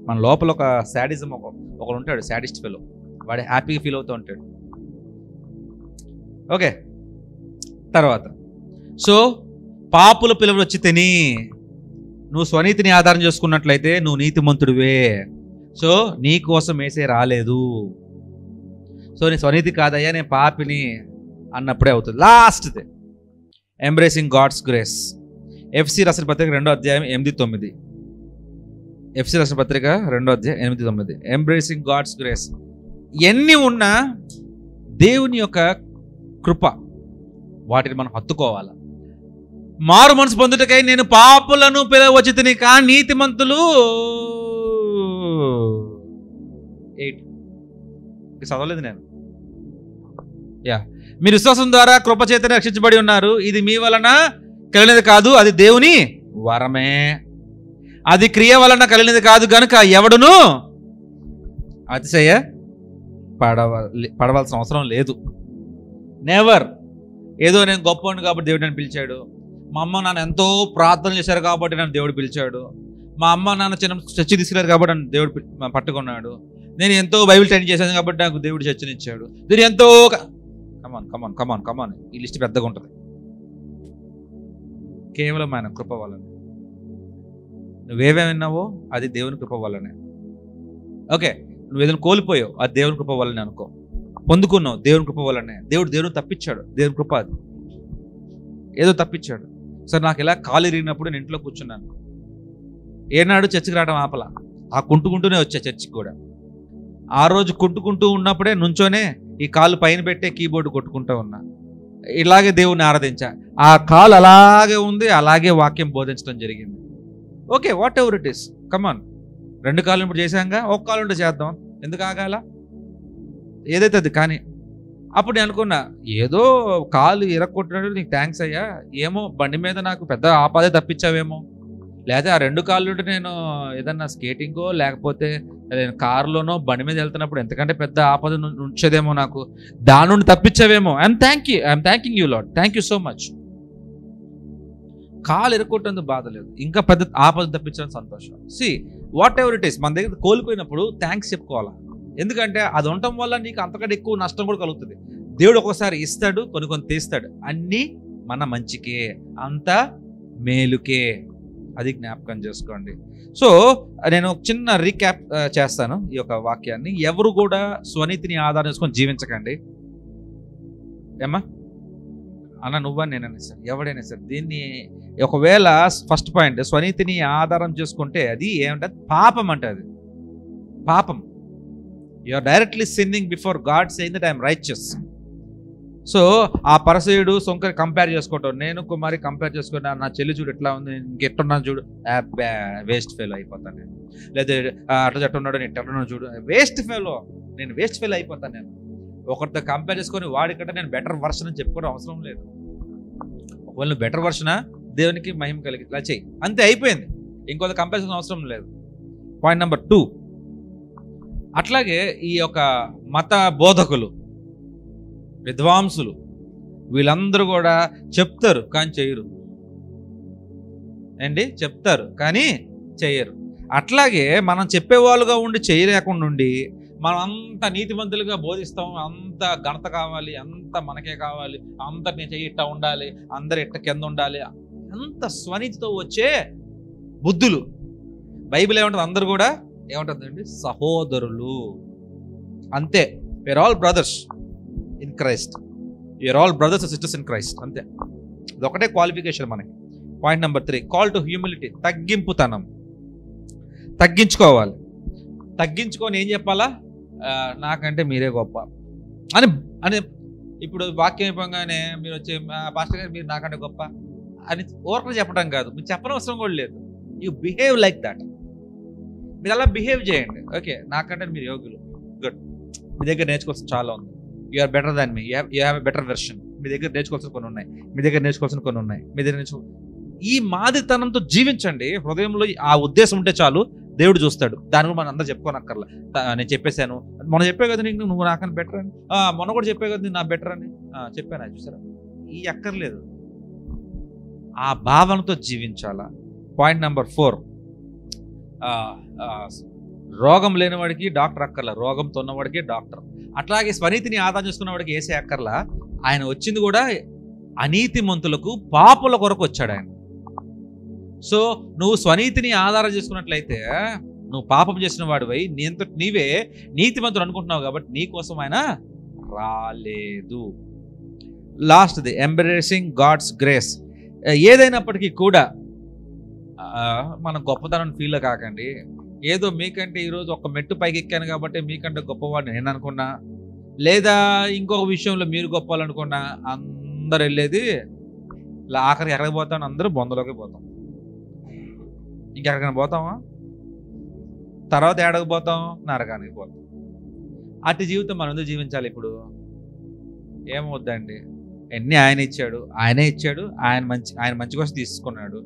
మన లోపల ఒక శాడిజం ఒకడు ఉంటాడు, శాడిస్ట్ ఫెలో. వాడు హ్యాపీగా ఫీల్ అవుతూ ఉంటాడు. ఓకే, తర్వాత సో పాపుల పిలువలు వచ్చి తిని నువ్వు స్వనీతిని ఆధారం చేసుకున్నట్లయితే నువ్వు నీతిమంతుడివే. సో నీ కోసం ఏసే రాలేదు. సో నీ స్వనీతి కాదయ్యా, నేను పాపిని అన్నప్పుడే అవుతుంది. లాస్ట్ది ఎంబ్రేసింగ్ గాడ్స్ గ్రేస్. ఎఫ్సి రాసిన పత్రిక 2వ అధ్యాయం 8-9. ఎఫ్సి రాసిన పత్రిక 2వ అధ్యాయం 8-9. Embracing God's grace. ఎన్ని ఉన్నా దేవుని యొక్క కృప, వాటిని మనం హత్తుకోవాలి. మారు మనసు పొందుటకై నేను పాపులను పిలవచ్చి తిని కానీ నీతిమంతులు 8 చదవలేదు నేను. మీరు విశ్వాసం ద్వారా కృప చేతనే రక్షించబడి ఉన్నారు. ఇది మీ వలన కలిగినది కాదు, అది దేవుని వరమే. అది క్రియ వలన కలిగినది కాదు గనుక ఎవడును అతిశయ పడవలసిన అవసరం లేదు. నెవర్. ఏదో నేను గొప్పవాడిని కాబట్టి దేవుడు నన్ను పిలిచాడు, మా అమ్మ నాన్న ఎంతో ప్రార్థన చేశారు కాబట్టి నన్ను దేవుడు పిలిచాడు, మా అమ్మ నాన్న చిన్న చర్చి తీసుకెళ్ళారు కాబట్టి నన్ను దేవుడు పట్టుకున్నాడు, నేను ఎంతో బైబిల్ స్టడీ చేశాను కాబట్టి నాకు దేవుడు చర్చనిచ్చాడు, నేను ఎంతో కమాన్ ఈ లిస్ట్ పెద్దగా ఉంటుంది. కేవలం ఆయన కృప వల్లనే. నువ్వేమేమి విన్నావో అది దేవుని కృప వల్లనే. ఓకే, నువ్వు ఏదైనా కోల్పోయావు, అది దేవుని కృప వల్లనే అనుకో. పొందుకున్నావు దేవుని కృప వల్లనే. దేవుడు తప్పించాడు, దేవుని కృప అది. ఏదో తప్పించాడు. సరే, నాకు ఇలా కాలు ఇరిగినప్పుడు నేను ఇంట్లో కూర్చున్నాను. ఏనాడు చర్చికి రావడం ఆపలా, ఆ కుంటుకుంటూనే వచ్చా చర్చికి కూడా. ఆ రోజు కుంటుకుంటూ ఉన్నప్పుడే నుంచోనే ఈ కాలు పైన పెట్టే కీబోర్డు కొట్టుకుంటూ ఉన్నా. ఇలాగే దేవుని ఆరాధించా. ఆ కాలు అలాగే ఉంది, అలాగే వాక్యం బోధించడం జరిగింది. Okay, whatever it is, come on. 2 కాళ్ళు ఇప్పుడు చేశాంగా, 1 కాలు ఉంటే చేద్దాం, ఎందుకు ఆగాల? ఏదైతే అది. కానీ అప్పుడు నేను అనుకున్నా, ఏదో కాలు ఇరక్కొట్టినట్టు నీకు థ్యాంక్స్ అయ్యా, ఏమో బండి మీద నాకు పెద్ద ఆపాదే తప్పించావేమో, లేకపోతే ఆ 2 కాళ్ళు ఉంటే నేను ఏదన్నా స్కేటింగో లేకపోతే నేను కారులోనో బండి మీద వెళ్తున్నప్పుడు ఎంతకంటే పెద్ద ఆపద ఉంచేదేమో, నాకు దాని నుండి తప్పించావేమో. I'm thanking you Lord, thank you so much. కాలు ఇరక్కొట్టేందుకు బాధ లేదు, ఇంకా పెద్ద ఆపద తప్పించడం సంతోషం. See whatever it is, మన దగ్గర కోల్పోయినప్పుడు థ్యాంక్స్ చెప్పుకోవాలా. ఎందుకంటే అది ఉండటం వల్ల నీకు అంతకంటే ఎక్కువ నష్టం కూడా కలుగుతుంది. దేవుడు ఒక్కోసారి ఇస్తాడు, కొన్ని తీస్తాడు. అన్నీ మన మంచికే, అంత మేలుకే. అది జ్ఞాపకం చేసుకోండి. సో నేను చిన్న రీక్యాప్ చేస్తాను ఈ యొక్క వాక్యాన్ని. ఎవరు కూడా స్వనీతిని ఆధారం చేసుకొని జీవించకండి. ఏమ్మా అన్న, నువ్వా నేనైనా సార్, ఎవడైనా సార్, దీన్ని ఒకవేళ ఫస్ట్ పాయింట్ స్వనీతిని ఆధారం చేసుకుంటే అది ఏమంటే పాపం. అంటే అది పాపం. You are directly sinning before God, saying that I'm righteous. So ఆ పరసయుడు సొంకరి కంపేర్ చేసుకోవటం, నేను కుమారి కంపేర్ చేసుకున్నా, నా చెల్లి చూడు ఎట్లా ఉంది, ఇంకెట్టున్నాను చూడు, వేస్ట్ ఫెయిల్ అయిపోతాను నేను. లేదా అట్లా చెట్టున్నాడు, నేను ఎట్టున్నాను చూడు, వేస్ట్ ఫెయిల్, నేను వేస్ట్ ఫెయిల్ అయిపోతాను. నేను ఒకరితో కంపేర్ చేసుకొని వాడికంటే నేను బెటర్ వర్షన్ అని చెప్పుకోవడం అవసరం లేదు. ఒకవేళ నువ్వు బెటర్ వర్షనా, దేవునికి మహిమ కలిగి ఇలా చెయ్యి, అంతే, అయిపోయింది. ఇంకొక కంపారిజన్ అవసరం లేదు. పాయింట్ నెంబర్ 2, అట్లాగే ఈ యొక్క మత బోధకులు, విద్వాంసులు, వీళ్ళందరూ కూడా చెప్తారు కానీ చేయరు. చెప్తారు కానీ చేయరు. అట్లాగే మనం చెప్పేవాళ్ళుగా ఉండి చేయలేకుండా ఉండి మనం అంత నీతిమంతులుగా బోధిస్తాం, అంత ఘనత కావాలి, అంత మనకే కావాలి, అంత నేను చెయ్యి ఇట్ట ఉండాలి, అందరు ఇట్ట కింద ఉండాలి, అంత స్వనీతితో వచ్చే బుద్ధులు. బైబిల్ ఏమంటుంది? అందరు కూడా ఏమంటుందండి? సహోదరులు. అంతే. We are all brothers in Christ. We are all brothers and sisters in Christ. అంతే, ఇదొకటే క్వాలిఫికేషన్ మనకి. Point number 3, call to humility. తగ్గింపుతనం. తగ్గించుకోవాలి. తగ్గించుకొని ఏం చెప్పాలా? నాకంటే మీరే గొప్ప అని అని ఇప్పుడు వాక్యం అయిపోగానే మీరు వచ్చి పాస్టర్ గారు మీరు నాకంటే గొప్ప అని ఓర్కలు చెప్పడం కాదు, మీరు చెప్పనవసరం కూడా లేదు. You behave like that. మీరు అలా బిహేవ్ చేయండి. ఓకే, నాకంటే మీరు యోగ్యులు, గుడ్, మీ దగ్గర నేర్చుకోవాల్సిన చాలా ఉంది. You are better than me, you have a better version. మీ దగ్గర నేర్చుకోవాల్సిన కొన్ని ఉన్నాయి, మీ దగ్గర నేర్చుకోవాల్సిన కొన్ని ఉన్నాయి, మీ దగ్గర ఈ మాదిరితనంతో జీవించండి. హృదయంలో ఆ ఉద్దేశం ఉంటే చాలు, దేవుడు చూస్తాడు. దాని కూడా మనం అందరూ చెప్పుకోనక్కర్లా. నేను చెప్పేశాను, మొన్న చెప్పే కదా నీకు నువ్వు నాకని బెటర్ అని, మొన్న కూడా చెప్పే కదా నా బెటర్ అని చెప్పాను, చూసారా? ఈ అక్కర్లేదు. ఆ భావనతో జీవించాలా. పాయింట్ నెంబర్ 4, రోగం లేనివాడికి డాక్టర్ అక్కర్లా, రోగంతో ఉన్నవాడికి డాక్టర్. అట్లాగే స్వనీతిని ఆదాయం చేసుకున్నవాడికి ఏసే అక్కర్లా. ఆయన వచ్చింది కూడా అనీతిమంతులకు, పాపుల కొరకు వచ్చాడు ఆయన. సో నువ్వు స్వనీతిని ఆధారం చేసుకున్నట్లయితే నువ్వు పాపం చేసిన వాడివై నీవే నీతిమంతుడు అనుకుంటున్నావు కాబట్టి నీ కోసం ఆయన రాలేదు. లాస్ట్ది ఎంబ్రేసింగ్ గాడ్స్ గ్రేస్. ఏదైనప్పటికీ కూడా మన గొప్పతనం ఫీల్ కాకండి. ఏదో మీకంటే ఈరోజు ఒక మెట్టు పైకి ఎక్కాను కాబట్టి మీకంటే గొప్పవాడిని నేను అనుకున్నా, లేదా ఇంకొక విషయంలో మీరు గొప్పవాలనుకున్నా, అందరు వెళ్ళేది ఆఖరికి ఎక్కడికి పోతాం? అందరూ బొందలోకి పోతాం. ఇంకెక్కడికైనా పోతామా? తర్వాత ఏడకి పోతాం? నరకానికి పోతాం. అటు జీవితం మనం ఎందుకు జీవించాలి? ఇప్పుడు ఏమవుద్దండి? ఎన్ని ఆయన ఇచ్చాడు, ఆయనే ఇచ్చాడు, ఆయన మంచి కోసం తీసుకున్నాడు.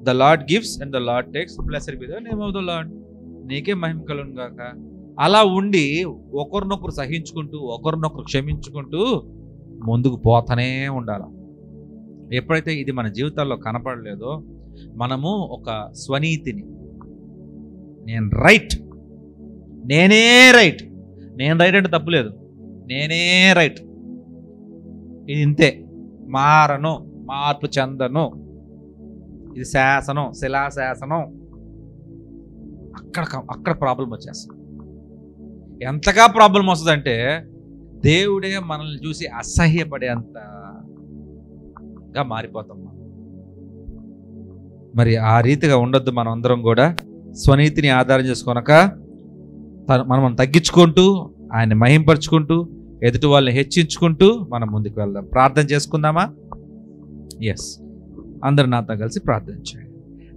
The lord gives and the lord takes, blessed be the name of the lord. నీకే మహిమ కలుగును గాక. అలా ఉండి ఒకరినొకరు సహించుకుంటూ, ఒకరినొకరు క్షమించుకుంటూ ముందుకు పోతూనే ఉండాలి. ఎప్పుడైతే ఇది మన జీవితాల్లో కనపడలేదో, మనము ఒక స్వనీతిని, నేను రైట్, నేనే రైట్, నేను రైట్ అంటే తప్పులేదు, నేనే రైట్, ఇది ఇంతే, మారను, మార్పు చెందను, ఇది శాసనం, శిలాశాసనం, అక్కడ ప్రాబ్లం వచ్చేస్తుంది. ఎంతగా ప్రాబ్లం వస్తుందంటే దేవుడే మనల్ని చూసి అసహ్యపడేంతగా మారిపోతాం. మరి ఆ రీతిగా ఉండొద్దు. మనం అందరం కూడా స్వనీతిని ఆధారం చేసుకొనక మనం తగ్గించుకుంటూ, ఆయన్ని మహింపరుచుకుంటూ, ఎదుటి వాళ్ళని హెచ్చించుకుంటూ మనం ముందుకు వెళ్దాం. ప్రార్థన చేసుకుందామా? ఎస్, అందరు నాతో కలిసి ప్రార్థన చేయండి.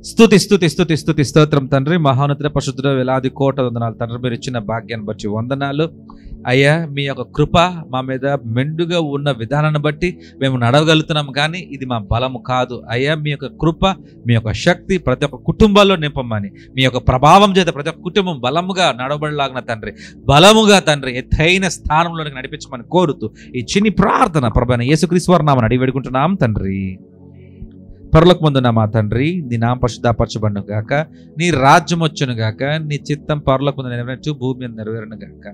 స్తుతి స్తుతి స్తుతి స్తుతి స్తోత్రం తండ్రి, మహోన్నత పరిశుద్ధుడ, వేలాది కోట వందనాలు తండ్రి. మీరు ఇచ్చిన భాగ్యాన్ని బట్టి వందనాలు అయ్యా. మీ యొక్క కృప మా మీద మెండుగా ఉన్న విధానాన్ని బట్టి మేము నడవగలుగుతున్నాం, కానీ ఇది మా బలము కాదు అయ్యా. మీ యొక్క కృప, మీ యొక్క శక్తి ప్రతి ఒక్క కుటుంబాల్లో నింపమని, మీ యొక్క ప్రభావం చేత ప్రతి ఒక్క కుటుంబం బలముగా నడవబడలాగిన తండ్రి, బలముగా తండ్రి ఎత్తైన స్థానంలోకి నడిపించమని కోరుతూ ఈ చిన్ని ప్రార్థన ప్రభువైన యేసుక్రీస్తు వారి నామమున అడిగి వేడుకుంటున్నాం తండ్రి. పరలోకమందున్న మా తండ్రి, నీ నామం పరిశుద్ధపరచబడును గాక, నీ రాజ్యం వచ్చును గాక, నీ చిత్తం పరలోకమందు నెరవేరునట్టు భూమి మీద నెరవేరును గాక.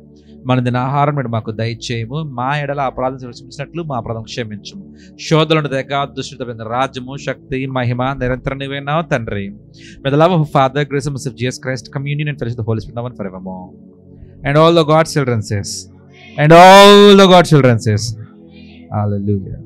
మన దిన ఆహారం మాకు దయచేయము, మా ఎడల అపరాధం క్షమించినట్లు మా అపరాధం క్షమించము. శోధనలు దగ్గర దుష్టుతమైన రాజ్యము, శక్తి, మహిమ నిరంతరం నీవేనావు తండ్రి. May the love of Father, grace of Jesus Christ, communion and fellowship of the Holy Spirit now and forevermore. And all the God's children says, Hallelujah.